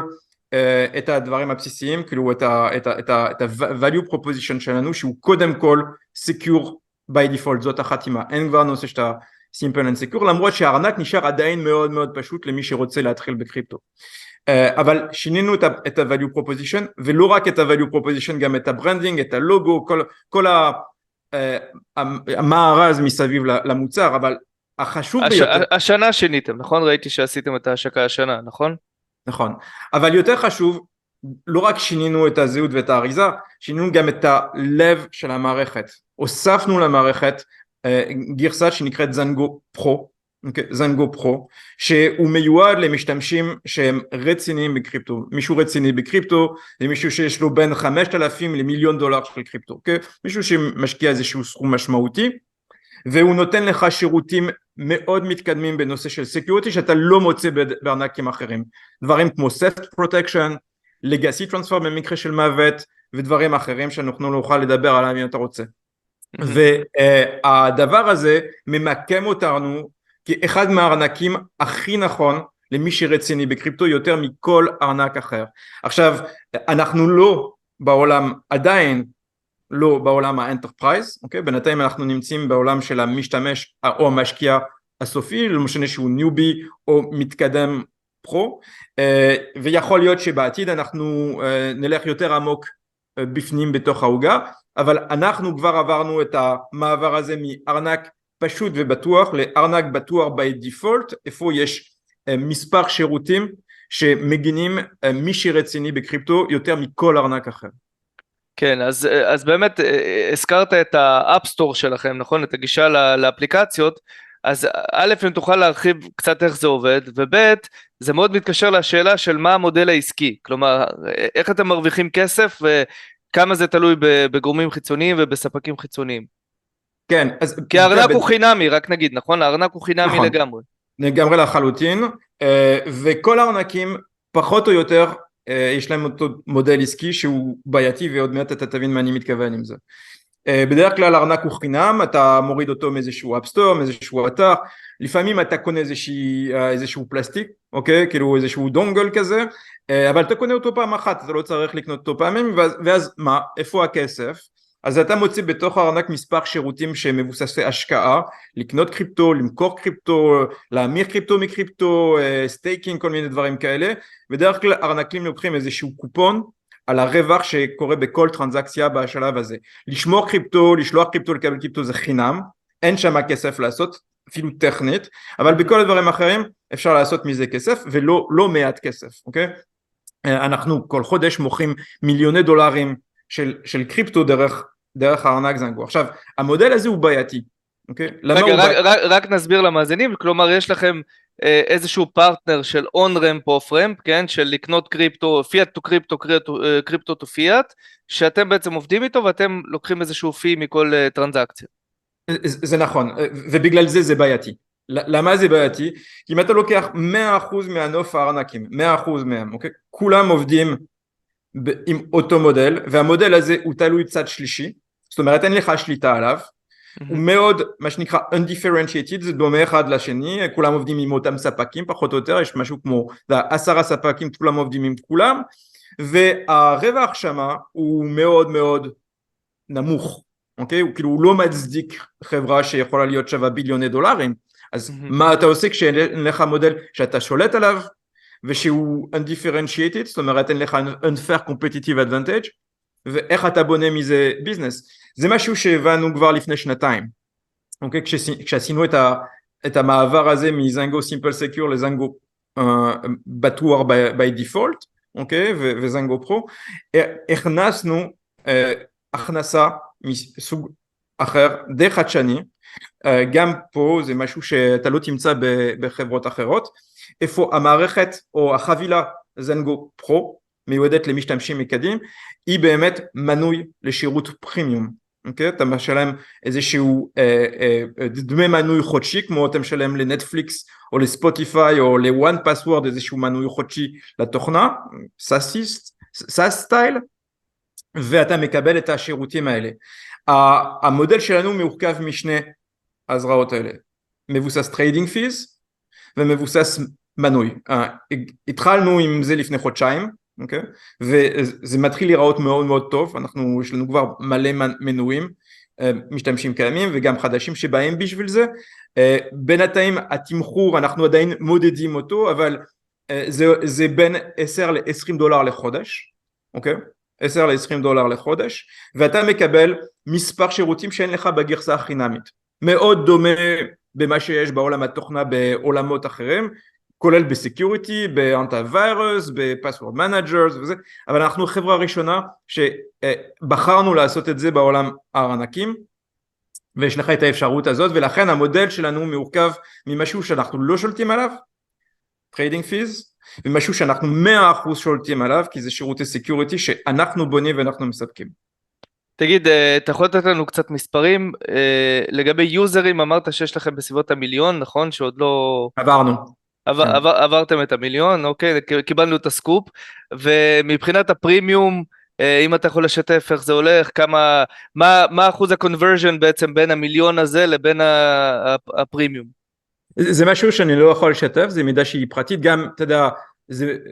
את הדברים הבסיסיים, כאילו את ה-value proposition שלנו, שהוא קודם כל secure by default, זאת החתימה, אין כבר נושא שאתה simple and secure, למרות שהארנק נשאר עדיין מאוד מאוד פשוט למי שרוצה להתחיל בקריפטו. אבל שינינו את ה-value proposition, ולא רק את ה-value proposition, גם את הברנדינג, את הלוגו, כל המארז מסביב למוצר, אבל החשוב ביותר... השנה שיניתם, נכון? ראיתי שעשיתם את ההשקה השנה, נכון? נכון, אבל יותר חשוב, לא רק שינינו את הזהות ואת האריזה, שינינו גם את הלב של המערכת. הוספנו למערכת גרסה שנקראת זנגו פרו, זנגו פרו, שהוא מיועד למשתמשים שהם רציניים בקריפטו. מישהו רציני בקריפטו, זה מישהו שיש לו בין 5,000 למיליון דולר של קריפטו, מישהו שמשקיע איזשהו סכום משמעותי, והוא נותן לך שירותים מאוד מתקדמים בנושא של סקיוריטי שאתה לא מוצא בארנקים אחרים, דברים כמו Theft Protection, Legacy Transfer במקרה של מוות ודברים אחרים שאנחנו נוכל לדבר עליהם אם אתה רוצה. והדבר הזה ממקם אותנו כאחד מהארנקים הכי נכון למי שרציני בקריפטו יותר מכל ארנק אחר. עכשיו אנחנו לא בעולם עדיין לא בעולם האנטרפרייז, אוקיי? בינתיים אנחנו נמצאים בעולם של המשתמש או המשקיע הסופי, לא משנה שהוא ניובי או מתקדם פרו, ויכול להיות שבעתיד אנחנו נלך יותר עמוק בפנים בתוך העוגה, אבל אנחנו כבר עברנו את המעבר הזה מארנק פשוט ובטוח לארנק בטוח by default, איפה יש מספר שירותים שמגינים מי שרציני בקריפטו יותר מכל ארנק אחר. כן, אז באמת הזכרת את האפסטור שלכם, נכון? את הגישה לאפליקציות, אז א', אם תוכל להרחיב קצת איך זה עובד, וב', זה מאוד מתקשר לשאלה של מה המודל העסקי, כלומר, איך אתם מרוויחים כסף וכמה זה תלוי בגורמים חיצוניים ובספקים חיצוניים. כן, אז... כי הארנק הוא חינמי, רק נגיד, נכון? הארנק הוא חינמי נכון. לגמרי. לגמרי לחלוטין, וכל הארנקים פחות או יותר יש להם אותו מודל עסקי שהוא בעייתי, ועוד מעט אתה תבין מה אני מתכוון עם זה. בדרך כלל הארנק הוא חינם, אתה מוריד אותו מאיזשהו אפסטור, מאיזשהו אתר, לפעמים אתה קונה איזשהו פלסטיק, אוקיי? כאילו איזשהו דונגל כזה, אבל אתה קונה אותו פעם אחת, אתה לא צריך לקנות אותו פעמים, ואז מה? איפה הכסף? אז אתה מוצא בתוך הארנק מספר שירותים שמבוססי השקעה, לקנות קריפטו, למכור קריפטו, להמיר קריפטו מקריפטו, סטייקינג, כל מיני דברים כאלה. בדרך כלל ארנקים לוקחים איזשהו קופון על הרווח שקורה בכל טרנזקציה בשלב הזה. לשמור קריפטו, לשלוח קריפטו, לקבל קריפטו זה חינם, אין שם כסף לעשות, אפילו טכנית, אבל בכל הדברים האחרים אפשר לעשות מזה כסף, ולא מעט כסף, אוקיי? אנחנו כל חודש מוכרים מיליוני דולרים של קריפטו דרך הארנק זנגו. עכשיו, המודל הזה הוא בעייתי, אוקיי? רגע, רק נסביר למאזינים, כלומר יש לכם איזשהו פרטנר של on-ramp off-ramp, כן? של לקנות קריפטו, פיאט טו קריפטו, קריפטו טו פיאט, שאתם בעצם עובדים איתו ואתם לוקחים איזשהו פי מכל טרנזקציה. זה נכון, ובגלל זה בעייתי. למה זה בעייתי? כי אם אתה לוקח 100% מהנוף הארנקים, 100% מהם, אוקיי? כולם עובדים עם אותו מודל, והמודל הזה הוא תלוי צד שלישי, זאת אומרת אין לך שליטה עליו, הוא מאוד מה שנקרא undifferentiated, זה דומה אחד לשני, כולם עובדים עם אותם ספקים פחות או יותר, יש משהו כמו 10 ספקים, כולם עובדים עם כולם, והרווח שמה הוא מאוד מאוד נמוך, אוקיי? הוא כאילו הוא לא מצדיק חברה שיכולה להיות שווה ביליוני דולרים, אז מה אתה עושה כשאין לך מודל שאתה שולט עליו, ושהוא undifferentiated, זאת אומרת אין לך unfair competitive advantage, ואיך אתה בונה מזה ביזנס. זה משהו שהבנו כבר לפני שנתיים, אוקיי? כשעשינו את המעבר הזה מזנגו סימפל סקיור לזנגו בטוח by default, אוקיי? וזנגו פרו, הכנסנו הכנסה מסוג אחר, די חדשני, גם פה זה משהו שאתה לא תמצא בחברות אחרות, איפה המערכת או החבילה זנגו פרו מיועדת למשתמשים מקדים, היא באמת מנוי לשירות פרימיום, אוקיי? אתה משלם איזשהו דמי מנוי חודשי, כמו אתה משלם לנטפליקס או לספוטיפיי או לוואן פסוורד, איזשהו מנוי חודשי לתוכנה, סאס סטייל, ואתה מקבל את השירותים האלה. המודל שלנו מורכב משני הזרעות האלה, מבוסס טריידינג פיז ומבוסס מנוי. התחלנו עם זה לפני חודשיים, אוקיי? וזה מתחיל להיראות מאוד מאוד טוב, יש לנו כבר מלא מנויים, משתמשים קיימים וגם חדשים שבאים בשביל זה, בינתיים התמחור אנחנו עדיין מודדים אותו, אבל זה בין 10 ל-20 דולר לחודש, אוקיי? 10 ל-20 דולר לחודש, ואתה מקבל מספר שירותים שאין לך בגרסה החינמית, מאוד דומה במה שיש בעולם התוכנה בעולמות אחרים, כולל בסקיוריטי, באנטי-וירוס, בפסוורד מנג'רס וזה, אבל אנחנו חברה ראשונה שבחרנו לעשות את זה בעולם הארנקים, ויש לך את האפשרות הזאת, ולכן המודל שלנו מורכב ממשהו שאנחנו לא שולטים עליו, טריידינג פיז, ומשהו שאנחנו 100% שולטים עליו, כי זה שירותי סקיוריטי שאנחנו בונים ואנחנו מספקים. תגיד, אתה יכול לתת לנו קצת מספרים, לגבי יוזרים אמרת שיש לכם בסביבות 1,000,000, נכון? שעוד לא... עברתם את 1,000,000, אוקיי, קיבלנו את הסקופ, ומבחינת הפרימיום, אם אתה יכול לשתף איך זה הולך, מה אחוז הקונברז'ן בעצם בין 1,000,000 הזה לבין הפרימיום? זה משהו שאני לא יכול לשתף, זה מידע שהיא פרטית, גם, אתה יודע,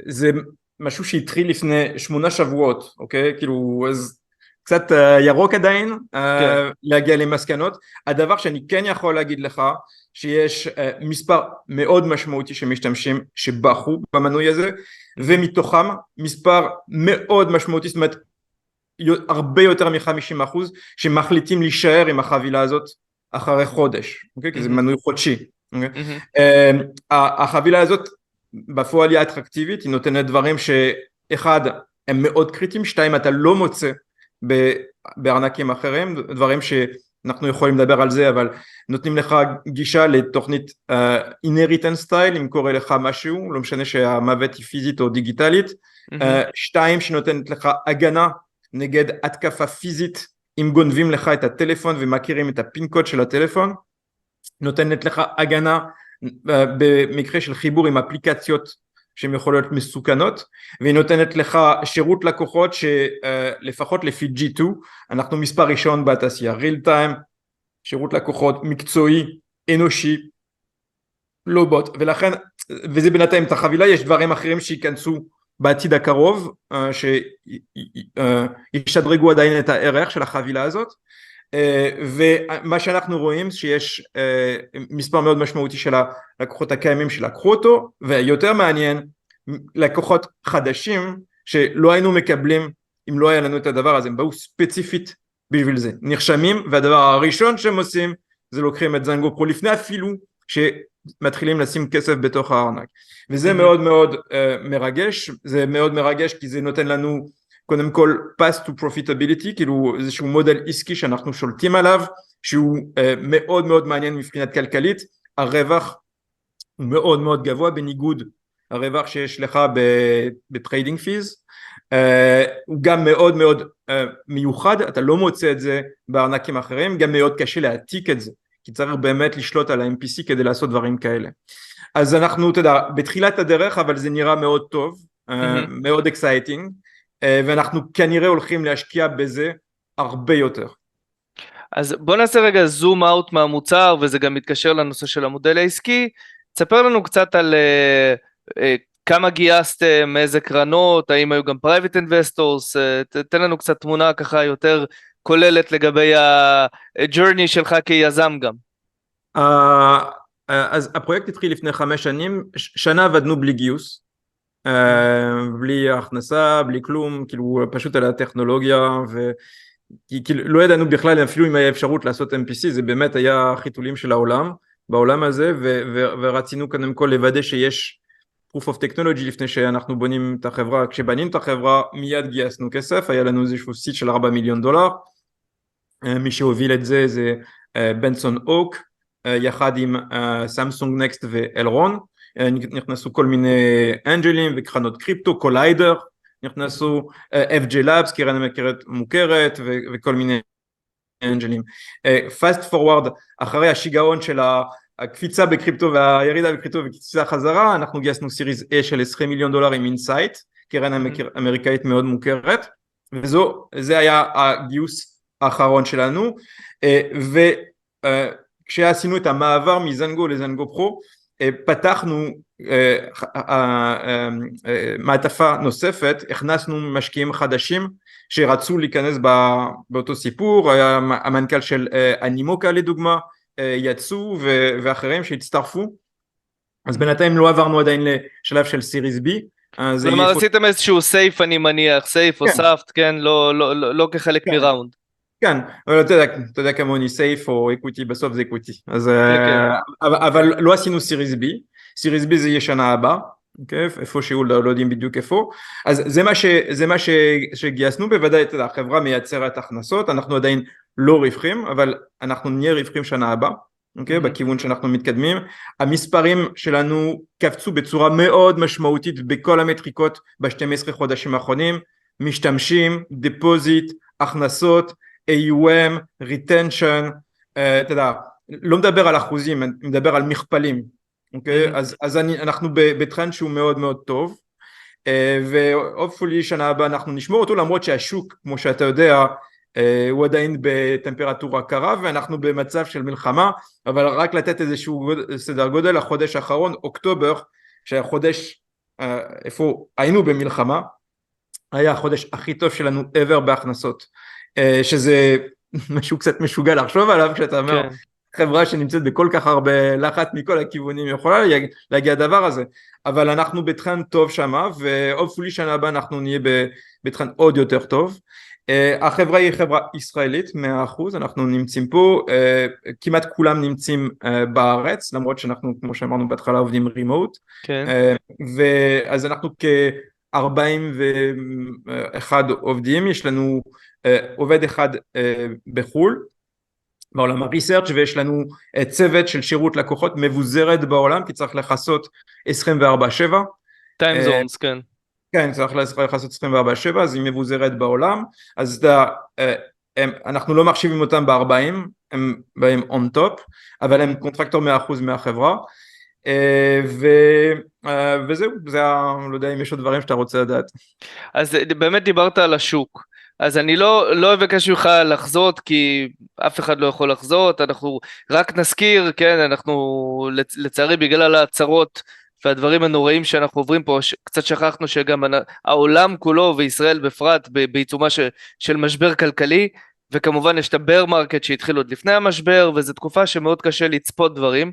זה משהו שהתחיל לפני 8 שבועות, אוקיי? כאילו, אז קצת ירוק עדיין, להגיע למסקנות. הדבר שאני כן יכול להגיד לך, שיש מספר מאוד משמעותי שמשתמשים שבחרו במנוי הזה, ומתוכם מספר מאוד משמעותי, זאת אומרת, הרבה יותר מ-50% שמחליטים להישאר עם החבילה הזאת אחרי חודש, אוקיי? כי זה מנוי חודשי. החבילה הזאת בפועל היא אטרקטיבית, היא נותנת דברים שאחד הם מאוד קריטיים, שתיים אתה לא מוצא בארנקים אחרים, דברים שאנחנו יכולים לדבר על זה, אבל נותנים לך גישה לתוכנית inheritance style, אם קורה לך משהו, לא משנה שהמוות היא פיזית או דיגיטלית, שתיים שנותנת לך הגנה נגד התקפה פיזית, אם גונבים לך את הטלפון ומכירים את הפין קוד של הטלפון, נותנת לך הגנה במקרה של חיבור עם אפליקציות שהן יכולות להיות מסוכנות, והיא נותנת לך שירות לקוחות שלפחות לפי G2, אנחנו מספר ראשון בתעשייה, real time, שירות לקוחות מקצועי, אנושי, לא בוט, ולכן, וזה בינתיים את החבילה, יש דברים אחרים שיכנסו בעתיד הקרוב, שישדרגו עדיין את הערך של החבילה הזאת, ומה שאנחנו רואים שיש מספר מאוד משמעותי של הלקוחות הקיימים שלקחו אותו, ויותר מעניין לקוחות חדשים שלא היינו מקבלים אם לא היה לנו את הדבר הזה, הם באו ספציפית בשביל זה, נרשמים, והדבר הראשון שהם עושים זה לוקחים את זנגו פרו לפני אפילו שמתחילים לשים כסף בתוך הארנק, וזה מאוד מאוד מרגש, זה מאוד מרגש כי זה נותן לנו קודם כל path to profitability, כאילו איזשהו מודל עסקי שאנחנו שולטים עליו, שהוא מאוד מאוד מעניין מבחינת כלכלית, הרווח הוא מאוד מאוד גבוה, בניגוד הרווח שיש לך בטריידינג פיז, הוא גם מאוד מאוד מיוחד, אתה לא מוצא את זה בארנקים אחרים, גם מאוד קשה להעתיק את זה, כי צריך באמת לשלוט על ה-MPC כדי לעשות דברים כאלה. אז אנחנו, אתה יודע, בתחילת הדרך, אבל זה נראה מאוד טוב, מאוד exciting, ואנחנו כנראה הולכים להשקיע בזה הרבה יותר. אז בוא נעשה רגע זום אאוט מהמוצר, וזה גם מתקשר לנושא של המודל העסקי. תספר לנו קצת על כמה גייסתם, איזה קרנות, האם היו גם private investors, תן לנו קצת תמונה ככה יותר כוללת לגבי ה-journey שלך כיזם גם. אז הפרויקט התחיל לפני 5 שנים, שנה עבדנו בלי גיוס, בלי הכנסה, בלי כלום, כאילו פשוט על הטכנולוגיה, וכאילו לא ידענו בכלל אפילו אם היה אפשרות לעשות MPC, זה באמת היה חיתולים של העולם, בעולם הזה, ורצינו קודם כל לוודא שיש proof of technology לפני שאנחנו בונים את החברה. כשבנינו את החברה מיד גייסנו כסף, היה לנו איזשהו סיט של $4 מיליון, מי שהוביל את זה זה בנסון אוק, יחד עם סמסונג נקסט ואלרון, נכנסו כל מיני אנג'לים וקרנות קריפטו, קוליידר, נכנסו FJ Labs, קרן מוכרת וכל מיני אנג'לים. פאסט פורוורד, אחרי השיגעון של הקפיצה בקריפטו והירידה בקריפטו וקפיצה חזרה, אנחנו גייסנו סיריז A של $20 מיליון עם אינסייט, קרן אמריקאית מאוד מוכרת, וזה היה הגיוס האחרון שלנו, כשעשינו את המעבר מזנגו לזנגו פרו, פתחנו מעטפה נוספת, הכנסנו משקיעים חדשים שרצו להיכנס באותו סיפור, היה המנכ"ל של אנימוקה לדוגמה, יצאו ואחרים שהצטרפו, אז בינתיים לא עברנו עדיין לשלב של סיריס בי. כלומר עשיתם איזשהו סייף אני מניח, סייף או סאפט, כן, לא כחלק מראונד. כן, אבל אתה יודע כמוני סייף או אקוויטי, בסוף זה אקוויטי, אבל לא עשינו סיריס בי, סיריס בי זה יהיה שנה הבאה, איפה שהוא לא יודעים בדיוק איפה, אז זה מה שגייסנו, בוודאי החברה מייצרת הכנסות, אנחנו עדיין לא רווחים, אבל אנחנו נהיה רווחים שנה הבאה, בכיוון שאנחנו מתקדמים, המספרים שלנו קפצו בצורה מאוד משמעותית בכל המטריקות ב-12 חודשים האחרונים, משתמשים, דפוזיט, הכנסות, AUM, retention, אתה יודע, לא מדבר על אחוזים, אני מדבר על מכפלים, אוקיי? אז אנחנו בטרנד שהוא מאוד מאוד טוב, והופפולי שנה הבאה אנחנו נשמור אותו, למרות שהשוק, כמו שאתה יודע, הוא עדיין בטמפרטורה קרה, ואנחנו במצב של מלחמה, אבל רק לתת איזשהו סדר גודל, החודש האחרון, אוקטובר, שהחודש, איפה היינו במלחמה, היה החודש הכי טוב שלנו ever בהכנסות, שזה משהו קצת משוגע לחשוב עליו, כשאתה אומר, חברה שנמצאת בכל כך הרבה לחץ מכל הכיוונים, יכולה להגיע הדבר הזה, אבל אנחנו בטרנד טוב שמה, ואופפולי שנה הבאה אנחנו נהיה בטרנד עוד יותר טוב. החברה היא חברה ישראלית, 100%, אנחנו נמצאים פה, כמעט כולם נמצאים בארץ, למרות שאנחנו, כמו שאמרנו בהתחלה, עובדים רימוט, ואז אנחנו כ-41 עובדים, יש לנו עובד אחד בחול, בעולם הריסרצ' ויש לנו צוות של שירות לקוחות מבוזרת בעולם, כי צריך לחסות 24/7. time zones, כן. כן, צריך לחסות 24/7, אז היא מבוזרת בעולם, אז אנחנו לא מחשיבים אותם ב-40, הם באים on top, אבל הם קונטרקטור 100% מהחברה, וזהו, זה, לא יודע אם יש עוד דברים שאתה רוצה לדעת. אז באמת דיברת על השוק, אז אני לא אבקש ממך לחזות, כי אף אחד לא יכול לחזות, אנחנו רק נזכיר, כן, אנחנו לצערי בגלל ההצהרות והדברים הנוראים שאנחנו עוברים פה, קצת שכחנו שגם העולם כולו וישראל בפרט בעיצומה של משבר כלכלי, וכמובן יש את הבר מרקט שהתחיל עוד לפני המשבר, וזו תקופה שמאוד קשה לצפות דברים,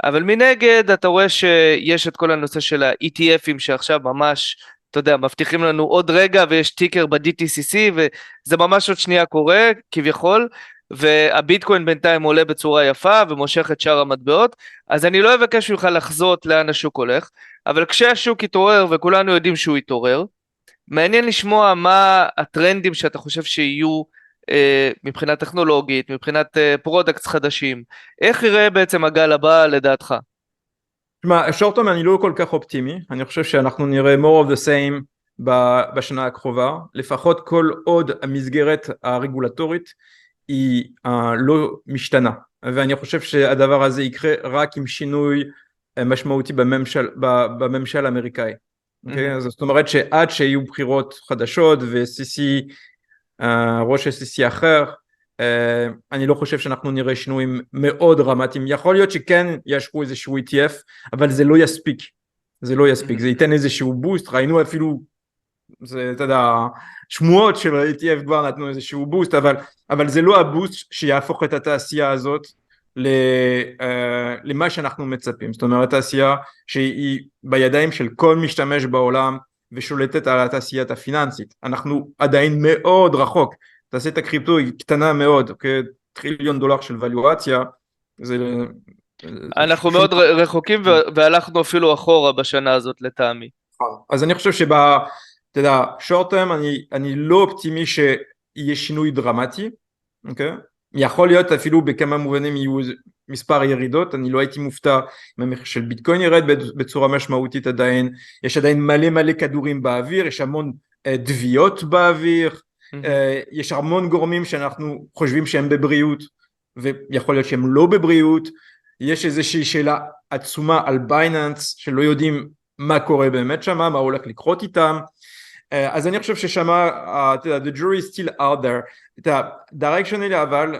אבל מנגד אתה רואה שיש את כל הנושא של ה-ETFים שעכשיו ממש, אתה יודע, מבטיחים לנו עוד רגע ויש טיקר ב-DTCC וזה ממש עוד שנייה קורה כביכול, והביטקוין בינתיים עולה בצורה יפה ומושך את שאר המטבעות, אז אני לא אבקש ממך לחזות לאן השוק הולך, אבל כשהשוק יתעורר וכולנו יודעים שהוא יתעורר, מעניין לשמוע מה הטרנדים שאתה חושב שיהיו מבחינה טכנולוגית, מבחינת פרודקטס חדשים, איך יראה בעצם הגל הבא לדעתך? תשמע, שורט טרם אני לא כל כך אופטימי, אני חושב שאנחנו נראה more of the same, בשנה הקרובה, לפחות כל עוד המסגרת הרגולטורית היא לא משתנה. ואני חושב שהדבר הזה יקרה רק עם שינוי משמעותי בממשל האמריקאי. Okay? זאת אומרת שעד שיהיו בחירות חדשות ו-CC, ראש ה-CC אחר, אני לא חושב שאנחנו נראה שינויים מאוד דרמטיים. יכול להיות שכן ישקו איזשהו ETF, אבל זה לא יספיק. זה לא יספיק, זה ייתן איזשהו בוסט, ראינו אפילו, זה, אתה יודע, שמועות של ה-ETF כבר נתנו איזשהו בוסט, אבל זה לא הבוסט שיהפוך את התעשייה הזאת למה שאנחנו מצפים. זאת אומרת, תעשייה שהיא בידיים של כל משתמש בעולם ושולטת על התעשיית הפיננסית. אנחנו עדיין מאוד רחוק, תעשיית הקריפטו היא קטנה מאוד, אוקיי? $1 טריליון של ולואציה, אנחנו מאוד רחוקים והלכנו אפילו אחורה בשנה הזאת לטעמי. אז אני חושב אתה יודע, short term אני לא אופטימי שיהיה שינוי דרמטי, אוקיי? יכול להיות אפילו בכמה מובנים יהיו מספר ירידות, אני לא הייתי מופתע אם המחיר של ביטקוין ירד בצורה משמעותית עדיין, יש עדיין מלא כדורים באוויר, יש המון דוויות באוויר, יש המון גורמים שאנחנו חושבים שהם בבריאות, ויכול להיות שהם לא בבריאות, יש איזושהי שאלה עצומה על בייננס, שלא יודעים מה קורה באמת שם, מה הולך לקרות איתם, אז אני חושב ששמה, the jury is still out there, directionally, אבל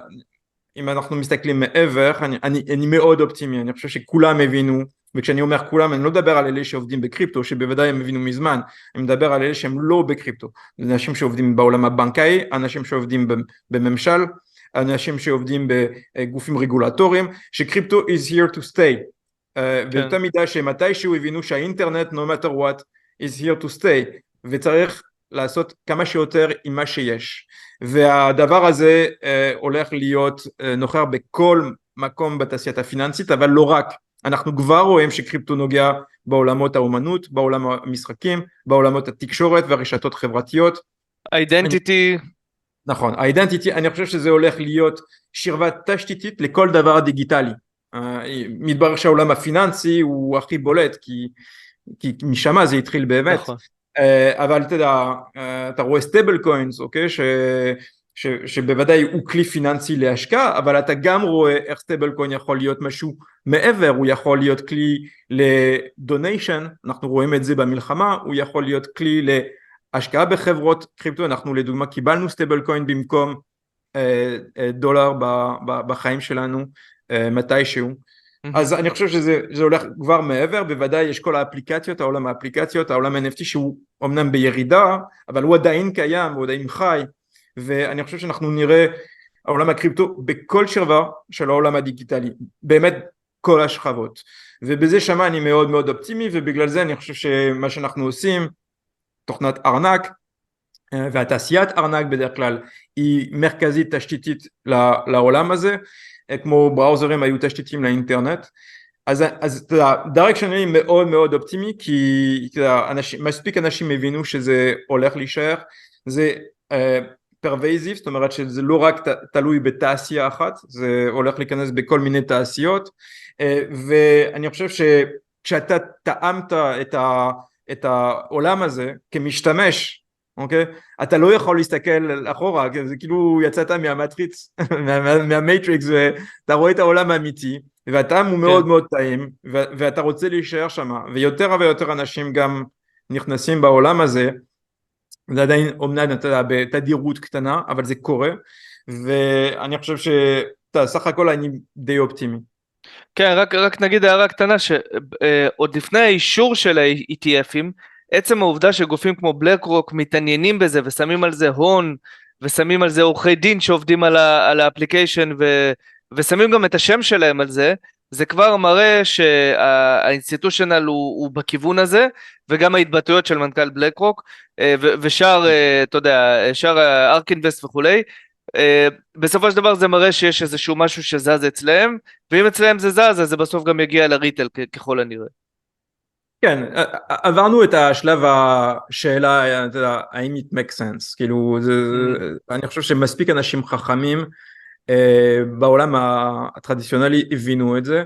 אם אנחנו מסתכלים מעבר, אני מאוד אופטימי, אני חושב שכולם הבינו, וכשאני אומר כולם, אני לא מדבר על אלה שעובדים בקריפטו, שבוודאי הם הבינו מזמן, אני מדבר על אלה שהם לא בקריפטו, אנשים שעובדים בעולם הבנקאי, אנשים שעובדים בממשל, אנשים שעובדים בגופים רגולטוריים, שקריפטו is here to stay, ואותה מידה שמתישהו הבינו שהאינטרנט, no matter what, is here to stay, וצריך לעשות כמה שיותר עם מה שיש, והדבר הזה הולך להיות נוכח בכל מקום בתעשיית הפיננסית, אבל לא רק, אנחנו כבר רואים שקריפטו נוגע בעולמות האומנות, בעולם המשחקים, בעולמות התקשורת והרשתות חברתיות. אידנטיטי. נכון, האידנטיטי, אני חושב שזה הולך להיות שכבה תשתיתית לכל דבר דיגיטלי. מתברר שהעולם הפיננסי הוא הכי בולט, כי משם זה התחיל באמת. נכון. אבל אתה רואה סטייבל קוינס, אוקיי, שבוודאי הוא כלי פיננסי להשקעה, אבל אתה גם רואה איך סטייבל קוין יכול להיות משהו מעבר, הוא יכול להיות כלי לדוניישן, אנחנו רואים את זה במלחמה, הוא יכול להיות כלי להשקעה בחברות קריפטו, אנחנו לדוגמה קיבלנו סטייבל קוין במקום דולר בחיים שלנו מתישהו, אז אני חושב שזה הולך כבר מעבר, בוודאי יש כל האפליקציות, העולם האפליקציות, העולם NFT שהוא אמנם בירידה, אבל הוא עדיין קיים, הוא עדיין חי, ואני חושב שאנחנו נראה העולם הקריפטו בכל שכבה של העולם הדיגיטלי, באמת כל השכבות, ובזה שמה אני מאוד מאוד אופטימי, ובגלל זה אני חושב שמה שאנחנו עושים, תוכנת ארנק, והתעשיית ארנק בדרך כלל היא מרכזית תשתיתית לעולם הזה, כמו בראוזרים היו תשתיתים לאינטרנט, אז דירקשנלי מאוד מאוד אופטימי, כי מספיק אנשים הבינו שזה הולך להישאר, זה פרווייזיב, זאת אומרת שזה לא רק תלוי בתעשייה אחת, זה הולך להיכנס בכל מיני תעשיות, ואני חושב שכשאתה טעמת את העולם הזה כמשתמש, אוקיי? אתה לא יכול להסתכל אחורה, זה כאילו יצאת מהמטריץ, מהמטריקס, ואתה רואה את העולם האמיתי, והטעם הוא מאוד מאוד טעים, ואתה רוצה להישאר שם, ויותר ויותר אנשים גם נכנסים בעולם הזה, זה עדיין אומנם בתדירות קטנה, אבל זה קורה, ואני חושב שסך הכל אני די אופטימי. כן, רק נגיד הערה קטנה, שעוד לפני האישור של ה-ETFים, עצם העובדה שגופים כמו בלק רוק מתעניינים בזה ושמים על זה הון ושמים על זה עורכי דין שעובדים על האפליקיישן ושמים גם את השם שלהם על זה, זה כבר מראה שהאינסטיטושנל הוא בכיוון הזה, וגם ההתבטאויות של מנכ"ל בלק רוק ושאר, אתה יודע, שאר ארק אינבסט וכולי, בסופו של דבר זה מראה שיש איזשהו משהו שזז אצלהם, ואם אצלהם זה זז אז זה בסוף גם יגיע לריטל ככל הנראה. כן, עברנו את השלב השאלה, האם it makes sense, כאילו, אני חושב שמספיק אנשים חכמים בעולם הטרדיציונלי הבינו את זה,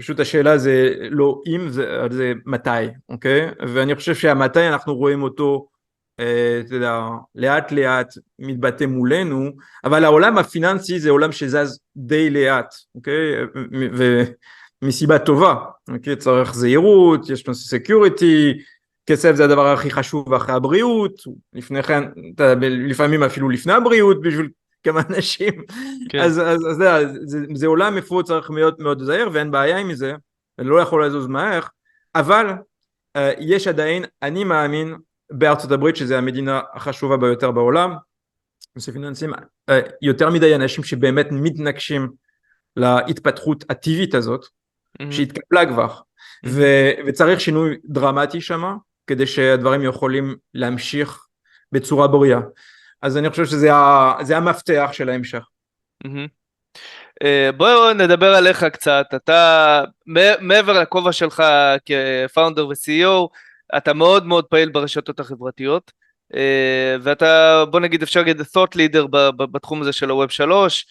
פשוט השאלה זה לא אם, זה מתי, אוקיי? ואני חושב שהמתי אנחנו רואים אותו, אתה יודע, לאט לאט מתבטא מולנו, אבל העולם הפיננסי זה עולם שזז די לאט, אוקיי? ומסיבה טובה, אוקיי? צריך זהירות, יש נושא סקיוריטי, כסף זה הדבר הכי חשוב אחרי הבריאות, לפני כן, לפעמים אפילו לפני הבריאות בשביל כמה אנשים, כן. אז זה עולם איפה צריך מאוד מאוד זהיר ואין בעיה עם זה, לא יכול לזוז מהר, אבל יש עדיין, אני מאמין בארצות הברית שזה המדינה החשובה ביותר בעולם, נושא פיננסים, יותר מדי אנשים שבאמת מתנגשים להתפתחות הטבעית הזאת, שהתקבלה כבר, וצריך שינוי דרמטי שמה, כדי שהדברים יכולים להמשיך בצורה בריאה. אז אני חושב שזה המפתח של ההמשך. בואו נדבר עליך קצת, אתה מעבר לכובע שלך כפאונדר ו-CEO, אתה מאוד מאוד פעיל ברשתות החברתיות, ואתה בוא נגיד אפשר להגיד thought leader בתחום הזה של הווב 3,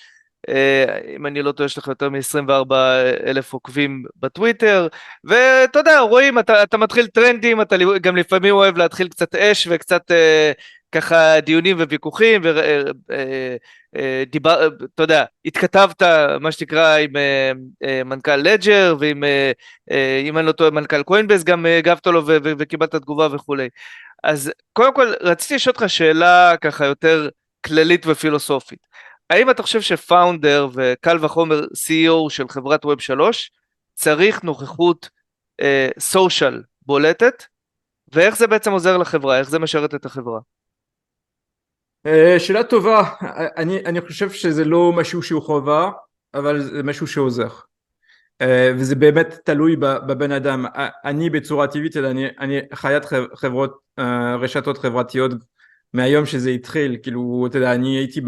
אם אני לא טועה יש לך יותר מ-24,000 עוקבים בטוויטר, ואתה יודע, רואים, אתה מתחיל טרנדים, אתה גם לפעמים אוהב להתחיל קצת אש וקצת ככה דיונים וויכוחים, אתה יודע, התכתבת מה שתקרא עם מנכ"ל לג'ר, ועם, אם אני לא טועה, מנכ"ל קוינבייס, גם הגבת לו וקיבלת תגובה וכולי. אז קודם כל, רציתי לשאול אותך שאלה ככה יותר כללית ופילוסופית. האם אתה חושב שפאונדר וקל וחומר CEO של חברת ווב 3 צריך נוכחות סושיאל בולטת, ואיך זה בעצם עוזר לחברה, איך זה משרת את החברה? שאלה טובה, אני חושב שזה לא משהו שהוא חובה, אבל זה משהו שעוזר. וזה באמת תלוי בבן אדם. אני בצורה טבעית, אני חיית רשתות חברתיות מהיום שזה התחיל, כאילו, אתה יודע, אני הייתי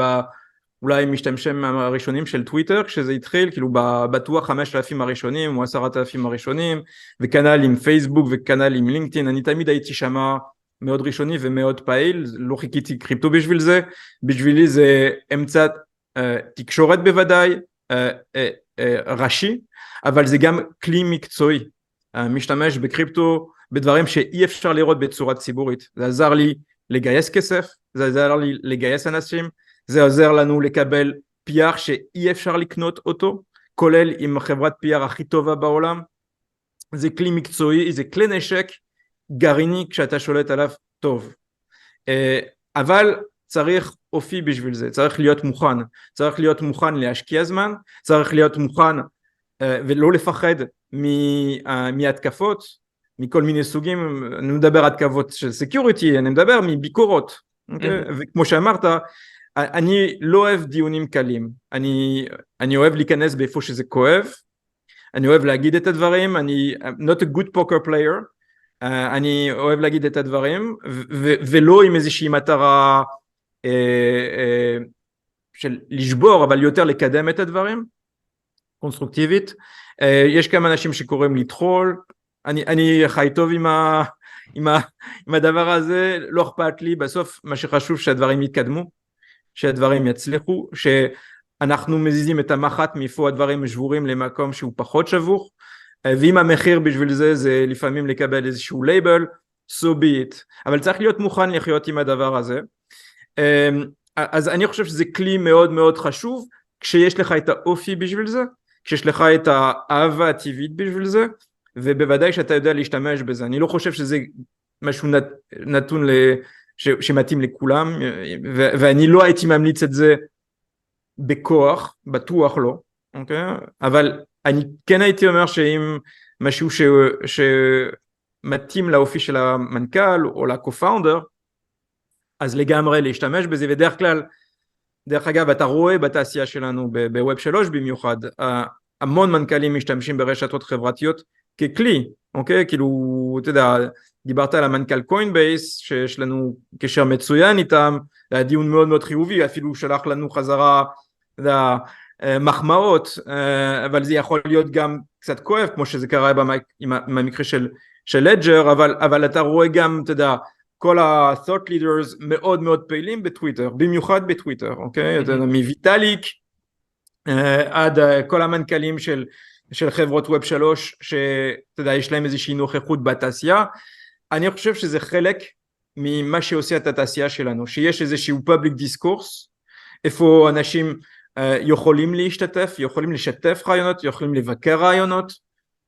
אולי משתמשים הראשונים של טוויטר, כשזה התחיל, כאילו בטוח 5,000 הראשונים או 10,000 הראשונים, וכנ"ל עם פייסבוק וכנ"ל עם לינקדאין, אני תמיד הייתי שמה מאוד ראשוני ומאוד פעיל, לא חיכיתי קריפטו בשביל זה, בשבילי זה אמצע תקשורת בוודאי, ראשי, אבל זה גם כלי מקצועי, משתמש בקריפטו בדברים שאי אפשר לראות בצורה ציבורית, זה עזר לי לגייס כסף, זה עזר לי לגייס אנשים, זה עוזר לנו לקבל PR שאי אפשר לקנות אותו, כולל עם חברת PR הכי טובה בעולם, זה כלי מקצועי, זה כלי נשק גרעיני כשאתה שולט עליו טוב, אבל צריך אופי בשביל זה, צריך להיות מוכן להשקיע זמן, צריך להיות מוכן ולא לפחד מהתקפות, מכל מיני סוגים, אני מדבר התקפות של סקיוריטי, אני מדבר מביקורות, וכמו שאמרת, אני לא אוהב דיונים קלים, אני אוהב להיכנס באיפה שזה כואב, אני אוהב להגיד את הדברים, אני not a good poker player, אני אוהב להגיד את הדברים, ולא עם איזושהי מטרה של לשבור, אבל יותר לקדם את הדברים, קונסטרוקטיבית. יש כמה אנשים שקוראים לטחול, אני חי טוב עם הדבר הזה, לא אכפת לי, בסוף מה שחשוב שהדברים יתקדמו, שהדברים יצליחו, שאנחנו מזיזים את המחט מאיפה הדברים שבורים למקום שהוא פחות שבור, ואם המחיר בשביל זה, זה לפעמים לקבל איזשהו לייבל, so be it, אבל צריך להיות מוכן לחיות עם הדבר הזה. אז אני חושב שזה כלי מאוד מאוד חשוב, כשיש לך את האופי בשביל זה, כשיש לך את האהבה הטבעית בשביל זה, ובוודאי שאתה יודע להשתמש בזה. אני לא חושב שזה משהו נתון שמתאים לכולם, ואני לא הייתי ממליץ את זה בכוח, בטוח לא, אוקיי? אבל אני כן הייתי אומר שאם משהו שמתאים לאופי של המנכ"ל או לקו-פאונדר, אז לגמרי להשתמש בזה, ודרך כלל, דרך אגב, אתה רואה בתעשייה שלנו בווב 3 במיוחד, המון מנכ"לים משתמשים ברשתות חברתיות ככלי, אוקיי? כאילו, אתה יודע, דיברת על המנכ"ל קוינבייס, שיש לנו קשר מצוין איתם, זה היה דיון מאוד מאוד חיובי, אפילו שלח לנו חזרה, אתה יודע, מחמאות, אבל זה יכול להיות גם קצת כואב, כמו שזה קרה עם המקרה של לג'ר, אבל אתה רואה גם, אתה יודע, כל ה-thought leaders מאוד מאוד פעילים בטוויטר, במיוחד בטוויטר, אוקיי? מויטאליק, עד כל המנכ"לים של של חברות ווב 3, שאתה יודע, יש להם איזושהי נוכחות בתעשייה. אני חושב שזה חלק ממה שעושה את התעשייה שלנו, שיש איזשהו public discourse, איפה אנשים יכולים להשתתף, יכולים לשתף רעיונות, יכולים לבקר רעיונות,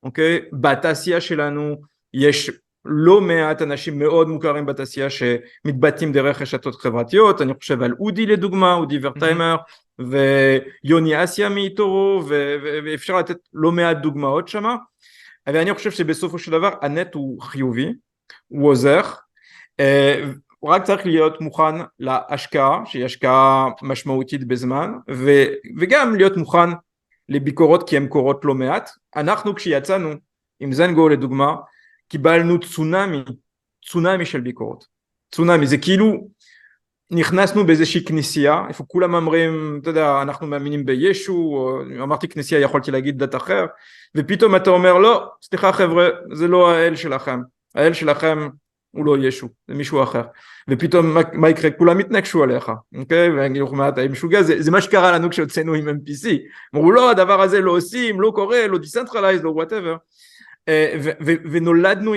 אוקיי? בתעשייה שלנו יש לא מעט אנשים מאוד מוכרים בתעשייה שמתבטאים דרך רשתות חברתיות, אני חושב על אודי לדוגמה, אודי ורטיימר, ויוני אסיה מאיתורו, ואפשר לתת לא מעט דוגמאות שמה, ואני חושב שבסופו של דבר הנט הוא חיובי, הוא עוזר, הוא רק צריך להיות מוכן להשקעה, שהיא השקעה משמעותית בזמן, וגם להיות מוכן לביקורות, כי הן קורות לא מעט. אנחנו כשיצאנו עם זנגו לדוגמה, קיבלנו צונאמי של ביקורות. צונאמי, זה כאילו נכנסנו באיזושהי כנסייה, איפה כולם אומרים, אתה יודע, אנחנו מאמינים בישו, או אמרתי כנסייה, יכולתי להגיד דת אחר, ופתאום אתה אומר, לא, סליחה חבר'ה, זה לא האל שלכם, האל שלכם הוא לא ישו, זה מישהו אחר, ופתאום מה יקרה? כולם יתנגשו עליך, אוקיי? ואני אומר, מה אתה משוגע? זה מה שקרה לנו כשהוצאנו עם MPC, אמרו לא, הדבר הזה לא עושים, לא קורה, לא decentralized, לא whatever, ונולדנו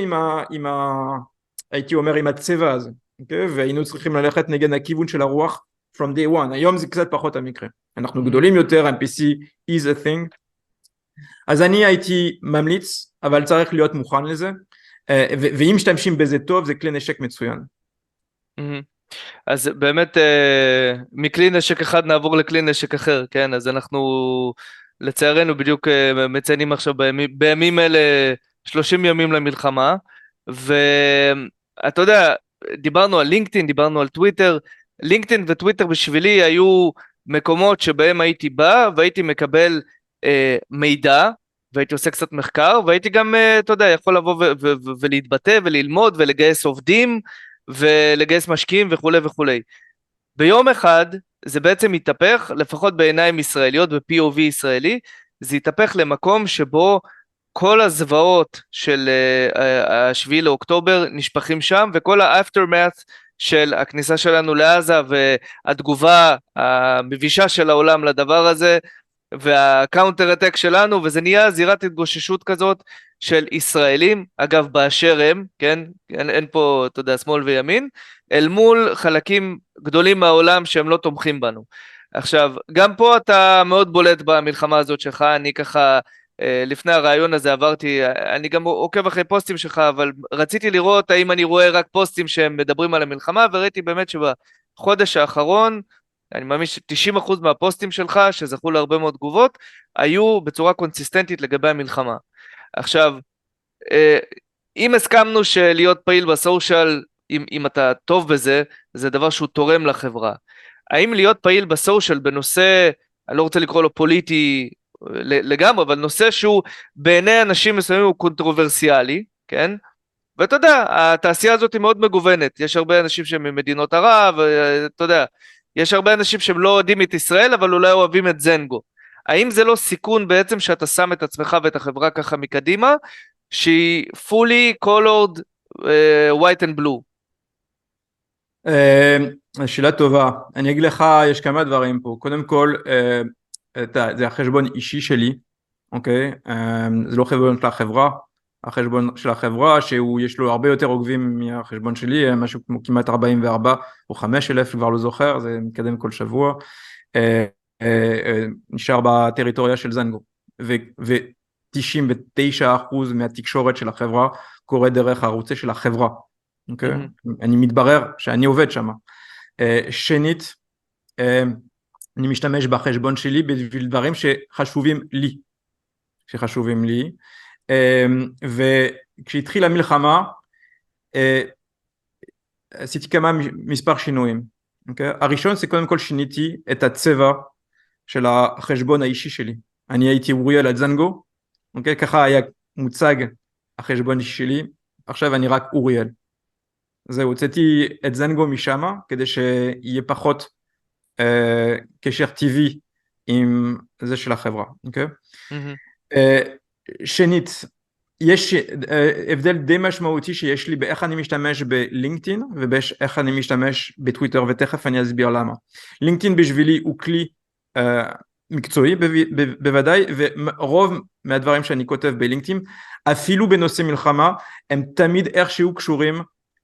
הייתי אומר עם הצבע הזה, אוקיי? והיינו צריכים ללכת נגד הכיוון של הרוח from day one, היום זה קצת פחות המקרה, אנחנו גדולים יותר, MPC is a thing, אז אני הייתי ממליץ, אבל צריך להיות מוכן לזה, ואם משתמשים בזה טוב, זה כלי נשק מצוין. אז באמת, מכלי נשק אחד נעבור לכלי נשק אחר, כן? אז אנחנו, לצערנו, בדיוק מציינים עכשיו בימים אלה 30 ימים למלחמה, ואתה יודע, דיברנו על לינקדאין, דיברנו על טוויטר, לינקדאין וטוויטר בשבילי היו מקומות שבהם הייתי בא, והייתי מקבל מידע, והייתי עושה קצת מחקר, והייתי גם, אתה יודע, יכול לבוא ולהתבטא וללמוד ולגייס עובדים, ולגייס משקיעים וכו' וכו'. ביום אחד זה בעצם התהפך, לפחות בעיניים ישראליות ו-POV ישראלי, זה התהפך למקום שבו כל הזוועות של השביעי לאוקטובר נשפכים שם, וכל האפטרמאט של הכניסה שלנו לעזה והתגובה המבישה של העולם לדבר הזה, והקאונטר אטק שלנו, וזה נהיה זירת התגוששות כזאת של ישראלים, אגב באשר הם, כן, אין פה, אתה יודע, שמאל וימין, אל מול חלקים גדולים מהעולם שהם לא תומכים בנו. עכשיו, גם פה אתה מאוד בולט במלחמה הזאת שלך, אני ככה, לפני הרעיון הזה עברתי, אני גם עוקב אחרי פוסטים שלך, אבל רציתי לראות האם אני רואה רק פוסטים שהם מדברים על המלחמה, וראיתי באמת שבחודש האחרון, אני מאמין ש90% מהפוסטים שלך, שזכו להרבה מאוד תגובות, היו בצורה קונסיסטנטית לגבי המלחמה. עכשיו, אם הסכמנו שלהיות פעיל בסושיאל, אם אתה טוב בזה, זה דבר שהוא תורם לחברה. האם להיות פעיל בסושיאל בנושא, אני לא רוצה לקרוא לו פוליטי לגמרי, אבל נושא שהוא בעיני אנשים מסוימים הוא קונטרוברסיאלי, כן? ואתה יודע, התעשייה הזאת היא מאוד מגוונת, יש הרבה אנשים שהם ממדינות ערב, ואתה יודע, יש הרבה אנשים שהם לא אוהדים את ישראל, אבל אולי אוהבים את זנגו. האם זה לא סיכון בעצם שאתה שם את עצמך ואת החברה ככה מקדימה, שהיא fully colored white and blue? שאלה טובה. אני אגיד לך, יש כמה דברים פה. קודם כל, זה החשבון אישי שלי, אוקיי? זה לא חשבון של החברה. החשבון של החברה, שיש לו הרבה יותר עוקבים מהחשבון שלי, משהו כמו כמעט 44 או 5,000, כבר לא זוכר, זה מקדם כל שבוע, נשאר בטריטוריה של זנגו, ו-99% מהתקשורת של החברה קורה דרך הערוצי של החברה, אוקיי? אני מתברר שאני עובד שם. שנית, אני משתמש בחשבון שלי בשביל דברים שחשובים לי, וכשהתחילה המלחמה עשיתי מספר שינויים, okay? הראשון זה קודם כל שיניתי את הצבע של החשבון האישי שלי, אני הייתי אוריאל על זנגו, okay? ככה היה מוצג החשבון האישי שלי, עכשיו אני רק אוריאל, זהו, הוצאתי את זנגו משם כדי שיהיה פחות קשר טבעי עם זה של החברה, okay? שנית, יש הבדל די משמעותי שיש לי באיך אני משתמש בלינקדאין ובאיך אני משתמש בטוויטר, ותכף אני אסביר למה. לינקדאין בשבילי הוא כלי מקצועי בוודאי, ורוב מהדברים שאני כותב בלינקדאין, אפילו בנושא מלחמה, הם תמיד איכשהו קשורים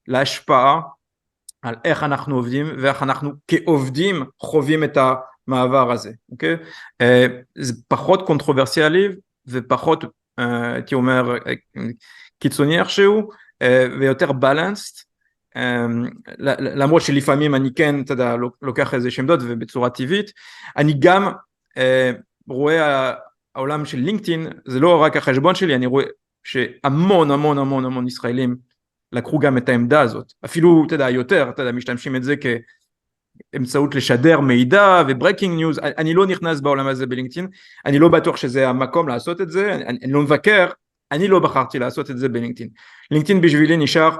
להשפעה על איך אנחנו עובדים ואיך אנחנו כעובדים חווים את המעבר הזה, אוקיי? זה פחות קונטרוברסיאלי ופחות, הייתי אומר, קיצוני איכשהו, ויותר בלנסט, למרות שלפעמים אני כן, אתה יודע, לוקח איזה עמדות ובצורה טבעית. אני גם רואה העולם של לינקדאין, זה לא רק החשבון שלי, אני רואה שהמון המון המון המון ישראלים לקחו גם את העמדה הזאת, אפילו, אתה יודע, יותר, אתה יודע, משתמשים את זה כאמצעות לשדר מידע וברקינג ניוז. אני לא נכנס בעולם הזה בלינקדאין, אני לא בטוח שזה המקום לעשות את זה, אני לא מבקר, אני לא בחרתי לעשות את זה בלינקדאין. לינקדאין בשבילי נשאר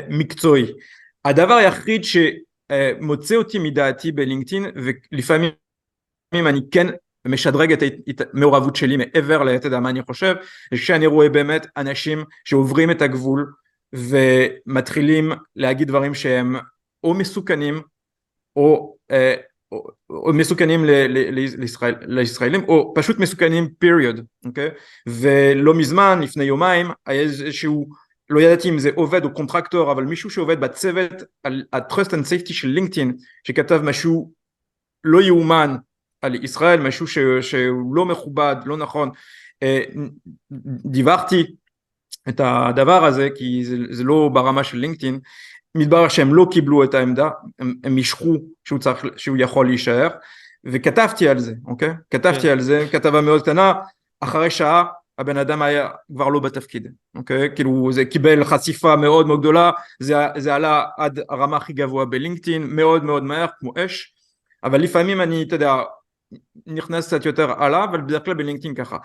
מקצועי. הדבר היחיד שמוצא אותי מדעתי בלינקדאין, ולפעמים אני כן משדרג את המעורבות שלי מעבר אתה יודע מה אני חושב, כשאני רואה באמת אנשים שעוברים את הגבול ומתחילים להגיד דברים שהם או מסוכנים או מסוכנים לישראלים, או פשוט מסוכנים period, אוקיי? ולא מזמן, לפני יומיים, היה איזשהו, לא ידעתי אם זה עובד או קונטרקטור, אבל מישהו שעובד בצוות על ה-Trust and Safety של לינקדאין, שכתב משהו לא יאומן על ישראל, משהו שהוא לא מכובד, לא נכון. דיווחתי את הדבר הזה, כי זה לא ברמה של לינקדאין, מתברר שהם לא קיבלו את העמדה, הם משכו שהוא יכול להישאר, וכתבתי על זה, אוקיי? כתבתי על זה, כתבה מאוד קטנה, אחרי שעה הבן אדם היה כבר לא בתפקיד, אוקיי? כאילו זה קיבל חשיפה מאוד מאוד גדולה, זה עלה עד הרמה הכי גבוה בלינקדאין, מאוד מאוד מהר, כמו אש, אבל לפעמים אני, אתה יודע, נכנס קצת יותר עלה, אבל בדרך כלל בלינקדאין ככה.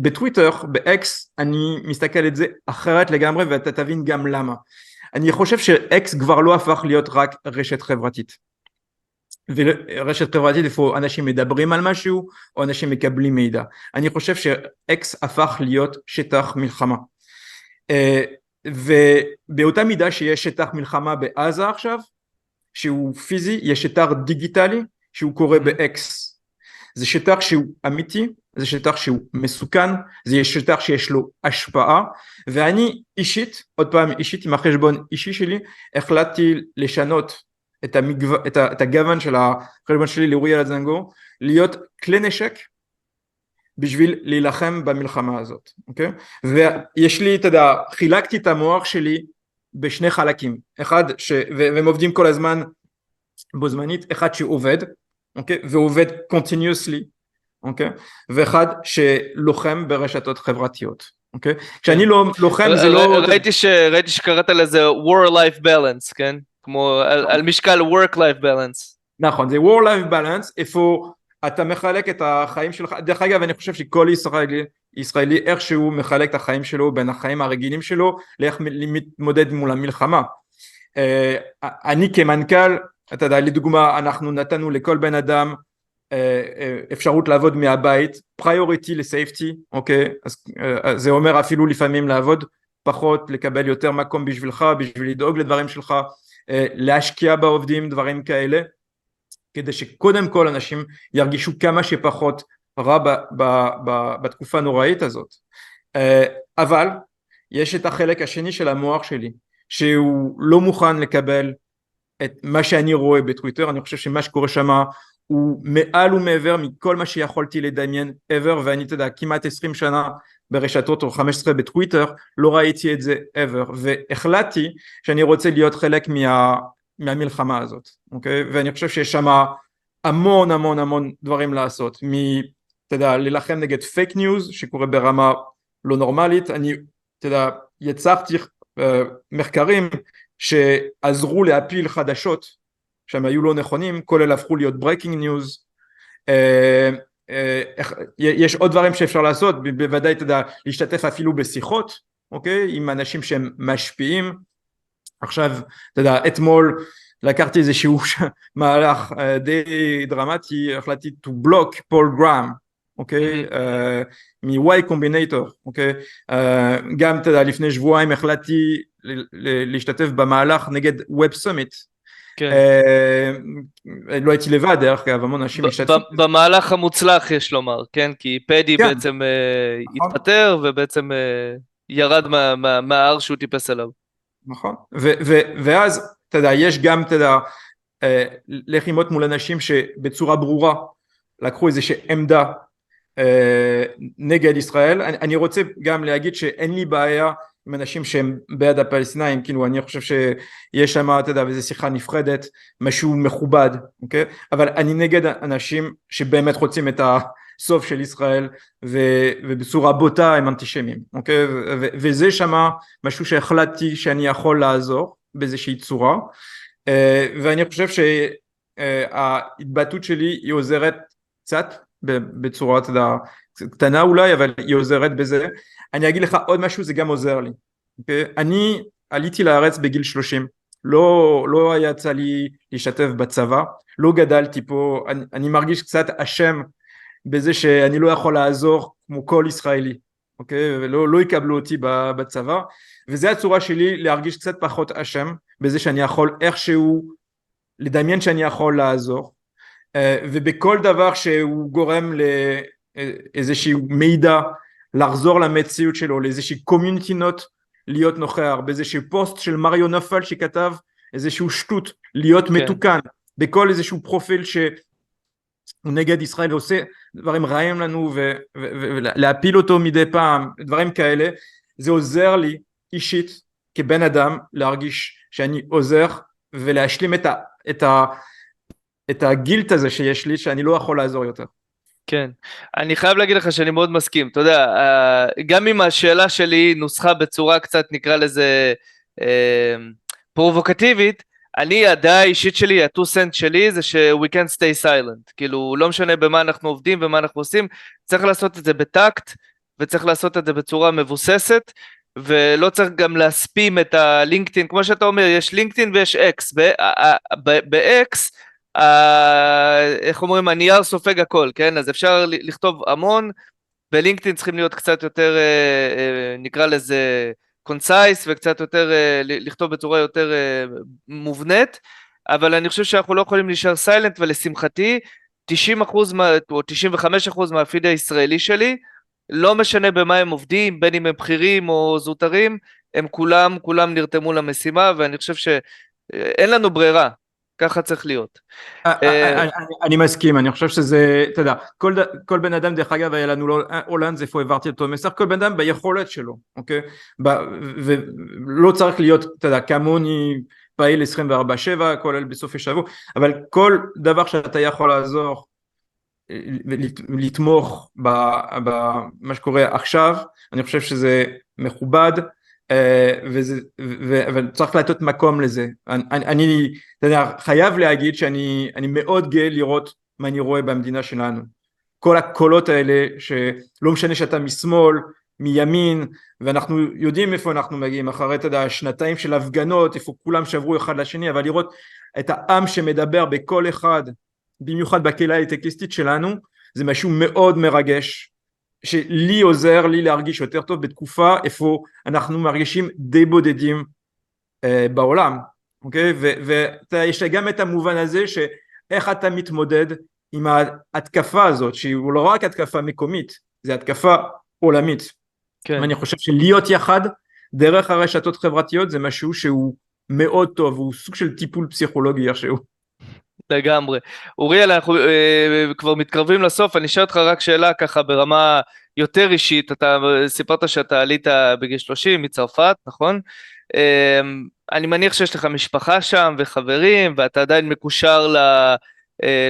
בטוויטר, באקס, אני מסתכל את זה אחרת לגמרי, ואתה תבין גם למה. אני חושב שאקס כבר לא הפך להיות רק רשת חברתית. ורשת חברתית איפה אנשים מדברים על משהו, או אנשים מקבלים מידע. אני חושב שאקס הפך להיות שטח מלחמה. ובאותה מידה שיש שטח מלחמה בעזה עכשיו, שהוא פיזי, יש שטח דיגיטלי, שהוא קורה באקס. זה שטח שהוא אמיתי, זה שטח שהוא מסוכן, זה שטח שיש לו השפעה, ואני אישית, עוד פעם אישית עם החשבון אישי שלי, החלטתי לשנות את הגוון של החשבון שלי לאוריאל זנגו, להיות כלי נשק, בשביל להילחם במלחמה הזאת, אוקיי? ויש לי, אתה יודע, חילקתי את המוח שלי בשני חלקים, אחד, והם עובדים כל הזמן בו זמנית, אחד שעובד, אוקיי? ועובד continuously, אוקיי? ואחד שלוחם ברשתות חברתיות, אוקיי? כשאני לא לוחם זה לא... ראיתי שקראת לזה war-life balance, כן? כמו על משקל work-life balance. נכון, זה war-life balance, איפה אתה מחלק את החיים שלך, דרך אגב אני חושב שכל ישראלי איכשהו מחלק את החיים שלו בין החיים הרגילים שלו, לאיך להתמודד מול המלחמה. אני כמנכ"ל, אתה יודע, לדוגמה, אנחנו נתנו לכל בן אדם אפשרות לעבוד מהבית, priority לסייפטי, אוקיי? אז זה אומר אפילו לפעמים לעבוד פחות, לקבל יותר מקום בשבילך, בשביל לדאוג לדברים שלך, להשקיע בעובדים, דברים כאלה, כדי שקודם כל אנשים ירגישו כמה שפחות רע בתקופה הנוראית הזאת. אבל יש את החלק השני של המוח שלי, שהוא לא מוכן לקבל את מה שאני רואה בטוויטר. אני חושב שמה שקורה שם הוא מעל ומעבר מכל מה שיכולתי לדמיין ever, ואני אתה יודע, כמעט 20 שנה ברשתות או 15 בטוויטר, לא ראיתי את זה ever, והחלטתי שאני רוצה להיות חלק מהמלחמה הזאת, אוקיי? ואני חושב שיש שם המון המון המון דברים לעשות, אתה יודע, ללחם נגד פייק ניוז, שקורה ברמה לא נורמלית. אני, אתה יודע, יצרתי מחקרים שעזרו להפיל חדשות שהם היו לא נכונים, כולל הפכו להיות breaking news. יש עוד דברים שאפשר לעשות, בוודאי, אתה יודע, להשתתף אפילו בשיחות, אוקיי? עם אנשים שהם משפיעים. עכשיו, אתה יודע, אתמול לקחתי איזשהו מהלך די דרמטי, החלטתי to block פול גרם, אוקיי? מ-Y Combinator, אוקיי? גם, אתה יודע, לפני שבועיים החלטתי להשתתף במהלך נגד Web Summit, כן. לא הייתי לבד, דרך אגב, המון אנשים השתתפו. במהלך המוצלח יש לומר, כן? כי פדי כן, בעצם נכון. התפטר ובעצם ירד מההר שהוא טיפס עליו. נכון, ואז, אתה יודע, יש גם, אתה יודע, לחימות מול אנשים שבצורה ברורה לקחו איזושהי עמדה נגד ישראל. אני רוצה גם להגיד שאין לי בעיה עם אנשים שהם בעד הפלסטינאים, כאילו אני חושב שיש שם, אתה יודע, וזו שיחה נפרדת, משהו מכובד, אוקיי? אבל אני נגד אנשים שבאמת רוצים את הסוף של ישראל, ובצורה בוטה הם אנטישמים, אוקיי? וזה שמה משהו שהחלטתי שאני יכול לעזור באיזושהי צורה, ואני חושב שההתבטאות שלי היא עוזרת קצת, בצורה, אתה יודע, קטנה אולי, אבל היא עוזרת בזה. אני אגיד לך עוד משהו, זה גם עוזר לי. Okay? אני עליתי לארץ בגיל 30, לא יצא לי להשתתף בצבא, לא גדלתי פה, אני מרגיש קצת אשם בזה שאני לא יכול לעזור כמו כל ישראלי, אוקיי? ולא יקבלו אותי בצבא, וזה הצורה שלי להרגיש קצת פחות אשם בזה שאני יכול איכשהו לדמיין שאני יכול לעזור, ובכל דבר שהוא גורם לאיזשהו מידע לחזור למציאות שלו, לאיזושהי קומיוניטי נוט להיות נוכח, באיזשהו פוסט של מריו נפל שכתב איזשהו שטות להיות מתוקן, בכל איזשהו פרופיל שהוא נגד ישראל ועושה דברים רעים לנו ולהפיל אותו מדי פעם, דברים כאלה, זה עוזר לי אישית כבן אדם להרגיש שאני עוזר ולהשלים את הגילט הזה שיש לי שאני לא יכול לעזור יותר. כן, אני חייב להגיד לך שאני מאוד מסכים, אתה יודע, גם אם השאלה שלי נוסחה בצורה קצת נקרא לזה פרובוקטיבית, הדעה האישית שלי, ה-2 cents שלי זה ש-we can't stay silent, כאילו לא משנה במה אנחנו עובדים ומה אנחנו עושים, צריך לעשות את זה בטקט וצריך לעשות את זה בצורה מבוססת, ולא צריך גם להספים את הלינקדאין, כמו שאתה אומר, יש לינקדאין ויש אקס, באקס, איך אומרים, הנייר סופג הכל, כן? אז אפשר לכתוב המון, בלינקדאין צריכים להיות קצת יותר, נקרא לזה קונסייס, וקצת יותר, לכתוב בצורה יותר מובנית, אבל אני חושב שאנחנו לא יכולים להישאר סיילנט, ולשמחתי, 90% או 95% מהפיד הישראלי שלי, לא משנה במה הם עובדים, בין אם הם בכירים או זוטרים, הם כולם נרתמו למשימה, ואני חושב שאין לנו ברירה, ככה צריך להיות. אני מסכים, אני חושב שזה, אתה יודע, כל בן אדם, דרך אגב, היה לנו הולנד, איפה העברתי אותו מסך, כל בן אדם ביכולת שלו, אוקיי? ולא צריך להיות, אתה יודע, כמוני פעיל 24/7, כולל בסופי שבוע, אבל כל דבר שאתה יכול לעזור, ולתמוך במה שקורה עכשיו, אני חושב שזה מכובד, אבל צריך לתת מקום לזה. אני חייב להגיד שאני מאוד גאה לראות מה אני רואה במדינה שלנו. כל הקולות האלה, שלא משנה שאתה משמאל, מימין, ואנחנו יודעים איפה אנחנו מגיעים, אחרי שנתיים של הפגנות, איפה כולם שברו אחד לשני, אבל לראות את העם שמדבר בכל אחד, במיוחד בקהילה ההייטקיסטית שלנו, זה משהו מאוד מרגש, שלי עוזר לי להרגיש יותר טוב בתקופה איפה אנחנו מרגישים די בודדים בעולם, אוקיי? ויש גם את המובן הזה שאיך אתה מתמודד עם ההתקפה הזאת, שהיא לא רק התקפה מקומית, זה התקפה עולמית. כן. ואני חושב שלהיות יחד דרך הרשתות חברתיות זה משהו שהוא מאוד טוב, הוא סוג של טיפול פסיכולוגי איכשהו. לגמרי. אוריאל, אנחנו כבר מתקרבים לסוף, אני אשאל אותך רק שאלה ככה ברמה יותר אישית, אתה סיפרת שאתה עלית בגיל 30 מצרפת, נכון? אני מניח שיש לך משפחה שם וחברים, ואתה עדיין מקושר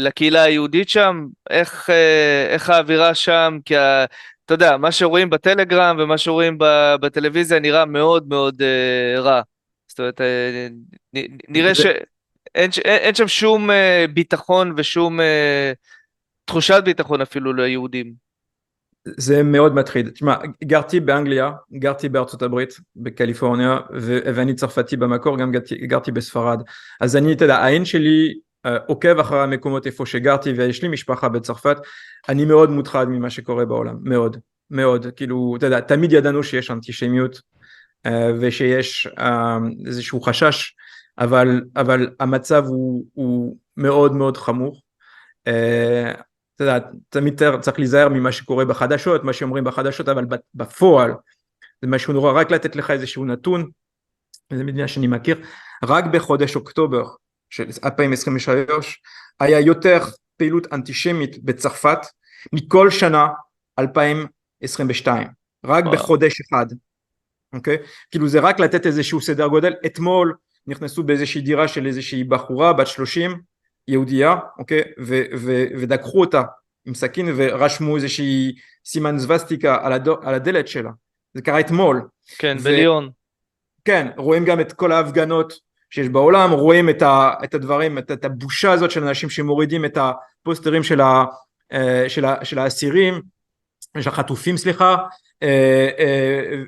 לקהילה היהודית שם, איך האווירה שם? כי אתה יודע, מה שרואים בטלגרם ומה שרואים בטלוויזיה נראה מאוד מאוד רע. זאת אומרת, נראה אין שם שום ביטחון ושום תחושת ביטחון אפילו ליהודים. זה מאוד מטריד. תשמע, גרתי באנגליה, גרתי בארצות הברית, בקליפורניה, ואני צרפתי במקור, גם גרתי בספרד. אז אני, אתה יודע, העין שלי עוקב אחרי המקומות איפה שגרתי, ויש לי משפחה בצרפת, אני מאוד מוטרד ממה שקורה בעולם, מאוד, מאוד. כאילו, אתה יודע, תמיד ידענו שיש אנטישמיות, ושיש איזשהו חשש אבל המצב הוא מאוד מאוד חמור. אתה יודע, תמיד צריך להיזהר ממה שקורה בחדשות, מה שאומרים בחדשות, אבל בפועל, זה משהו נורא. רק לתת לך איזשהו נתון, זו מדינה שאני מכיר, רק בחודש אוקטובר של 2023, היה יותר פעילות אנטישמית בצרפת, מכל שנה 2022, רק וואו. בחודש אחד, אוקיי? כאילו זה רק לתת איזשהו סדר גודל. אתמול נכנסו באיזושהי דירה של איזושהי בחורה בת 30, יהודייה, אוקיי? ודקחו אותה עם סכין ורשמו איזושהי סימן זווסטיקה על הדלת שלה. זה קרה אתמול. כן, בליון. כן, רואים גם את כל ההפגנות שיש בעולם, רואים את הדברים, את הבושה הזאת של אנשים שמורידים את הפוסטרים של האסירים, של החטופים, סליחה,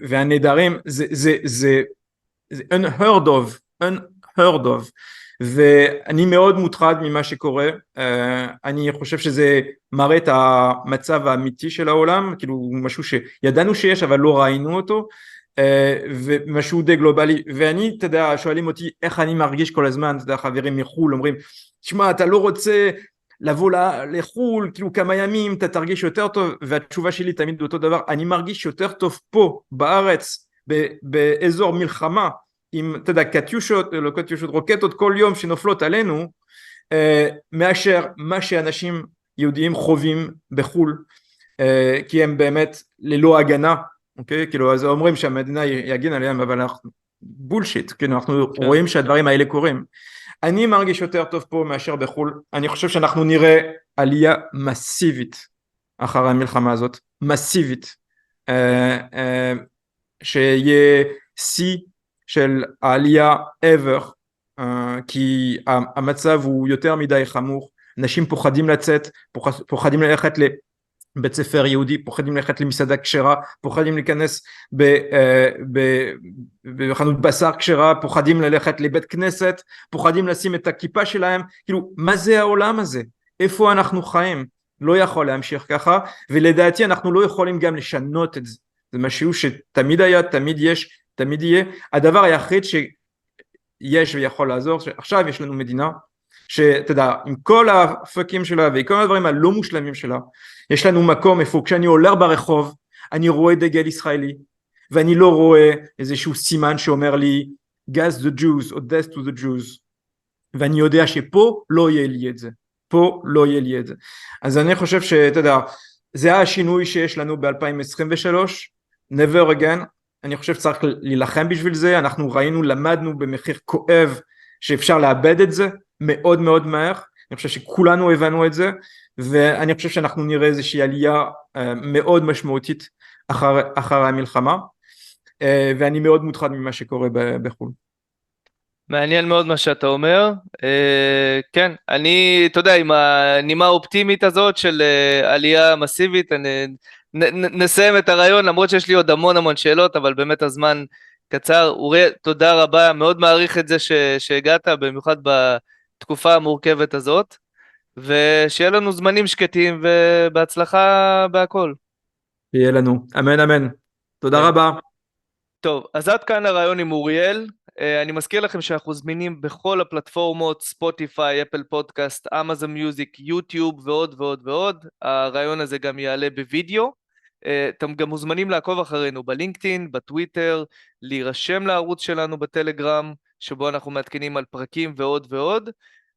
והנעדרים. זה unheard of, ואני מאוד מוטרד ממה שקורה. אני חושב שזה מראה את המצב האמיתי של העולם, כאילו משהו שידענו שיש אבל לא ראינו אותו, ומשהו די גלובלי. ואני, אתה יודע, שואלים אותי איך אני מרגיש כל הזמן, אתה יודע, חברים מחול אומרים, תשמע, אתה לא רוצה לבוא לחול, כאילו כמה ימים אתה תרגיש יותר טוב, והתשובה שלי תמיד אותו דבר, אני מרגיש יותר טוב פה בארץ, באזור מלחמה, עם, אתה יודע, קטיושות, לא קטיושות, רוקטות כל יום שנופלות עלינו, מאשר מה שאנשים יהודיים חווים בחול, כי הם באמת ללא הגנה, אוקיי? כאילו, אז אומרים שהמדינה יגן עליהם, אבל אנחנו בולשיט, כאילו, אנחנו רואים שהדברים האלה קורים. אני מרגיש יותר טוב פה מאשר בחול. אני חושב שאנחנו נראה עלייה מסיבית אחרי המלחמה הזאת, מסיבית, שיהיה שיא של העלייה ever, כי המצב הוא יותר מדי חמור. אנשים פוחדים לצאת, פוחדים ללכת לבית ספר יהודי, פוחדים ללכת למסעדה כשרה, פוחדים להיכנס בחנות בשר כשרה, פוחדים ללכת לבית כנסת, פוחדים לשים את הכיפה שלהם. כאילו, מה זה העולם הזה? איפה אנחנו חיים? לא יכול להמשיך ככה, ולדעתי אנחנו לא יכולים גם לשנות את זה. זה משהו שתמיד היה, תמיד יש, תמיד יהיה. הדבר היחיד שיש ויכול לעזור, שעכשיו יש לנו מדינה, שאתה יודע, עם כל הפקים שלה וכל הדברים הלא מושלמים שלה, יש לנו מקום איפה כשאני עולה ברחוב, אני רואה דגל ישראלי, ואני לא רואה איזשהו סימן שאומר לי, Gas the Jews או Death to the Jews, ואני יודע שפה לא יהיה לי את זה, פה לא יהיה לי את זה. אז אני חושב שאתה יודע, זה השינוי שיש לנו ב-2023, never again. אני חושב שצריך להילחם בשביל זה. אנחנו ראינו, למדנו במחיר כואב שאפשר לאבד את זה מאוד מאוד מהר. אני חושב שכולנו הבנו את זה, ואני חושב שאנחנו נראה איזושהי עלייה מאוד משמעותית אחרי המלחמה, ואני מאוד מוטרד ממה שקורה בחו"ל. מעניין מאוד מה שאתה אומר. כן, אני, אתה יודע, עם הנימה האופטימית הזאת של עלייה מסיבית, נסיים את הרעיון, למרות שיש לי עוד המון שאלות, אבל באמת הזמן קצר. אורי, תודה רבה, מאוד מעריך את זה שהגעת, במיוחד בתקופה המורכבת הזאת, ושיהיה לנו זמנים שקטים, ובהצלחה בהכל. יהיה לנו, אמן אמן. תודה רבה. טוב, אז עד כאן הרעיון עם אוריאל. אני מזכיר לכם שאנחנו זמינים בכל הפלטפורמות, ספוטיפיי, אפל פודקאסט, אמזון מיוזיק, יוטיוב ועוד ועוד ועוד. הרעיון הזה גם יעלה בווידאו. אתם גם מוזמנים לעקוב אחרינו בלינקדאין, בטוויטר, להירשם לערוץ שלנו בטלגרם, שבו אנחנו מעדכנים על פרקים ועוד ועוד.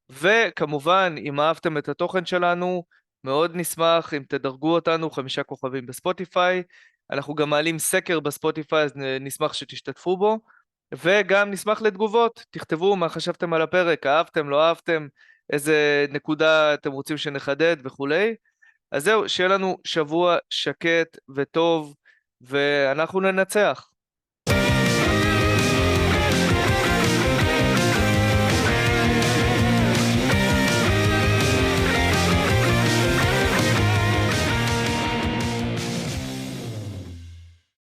וכמובן, אם אהבתם את התוכן שלנו, מאוד נשמח אם תדרגו אותנו 5 כוכבים בספוטיפיי. אנחנו גם מעלים סקר בספוטיפיי, אז נשמח שתשתתפו בו. וגם נשמח לתגובות, תכתבו מה חשבתם על הפרק, אהבתם, לא אהבתם, איזה נקודה אתם רוצים שנחדד וכולי. אז זהו, שיהיה לנו שבוע שקט וטוב, ואנחנו ננצח.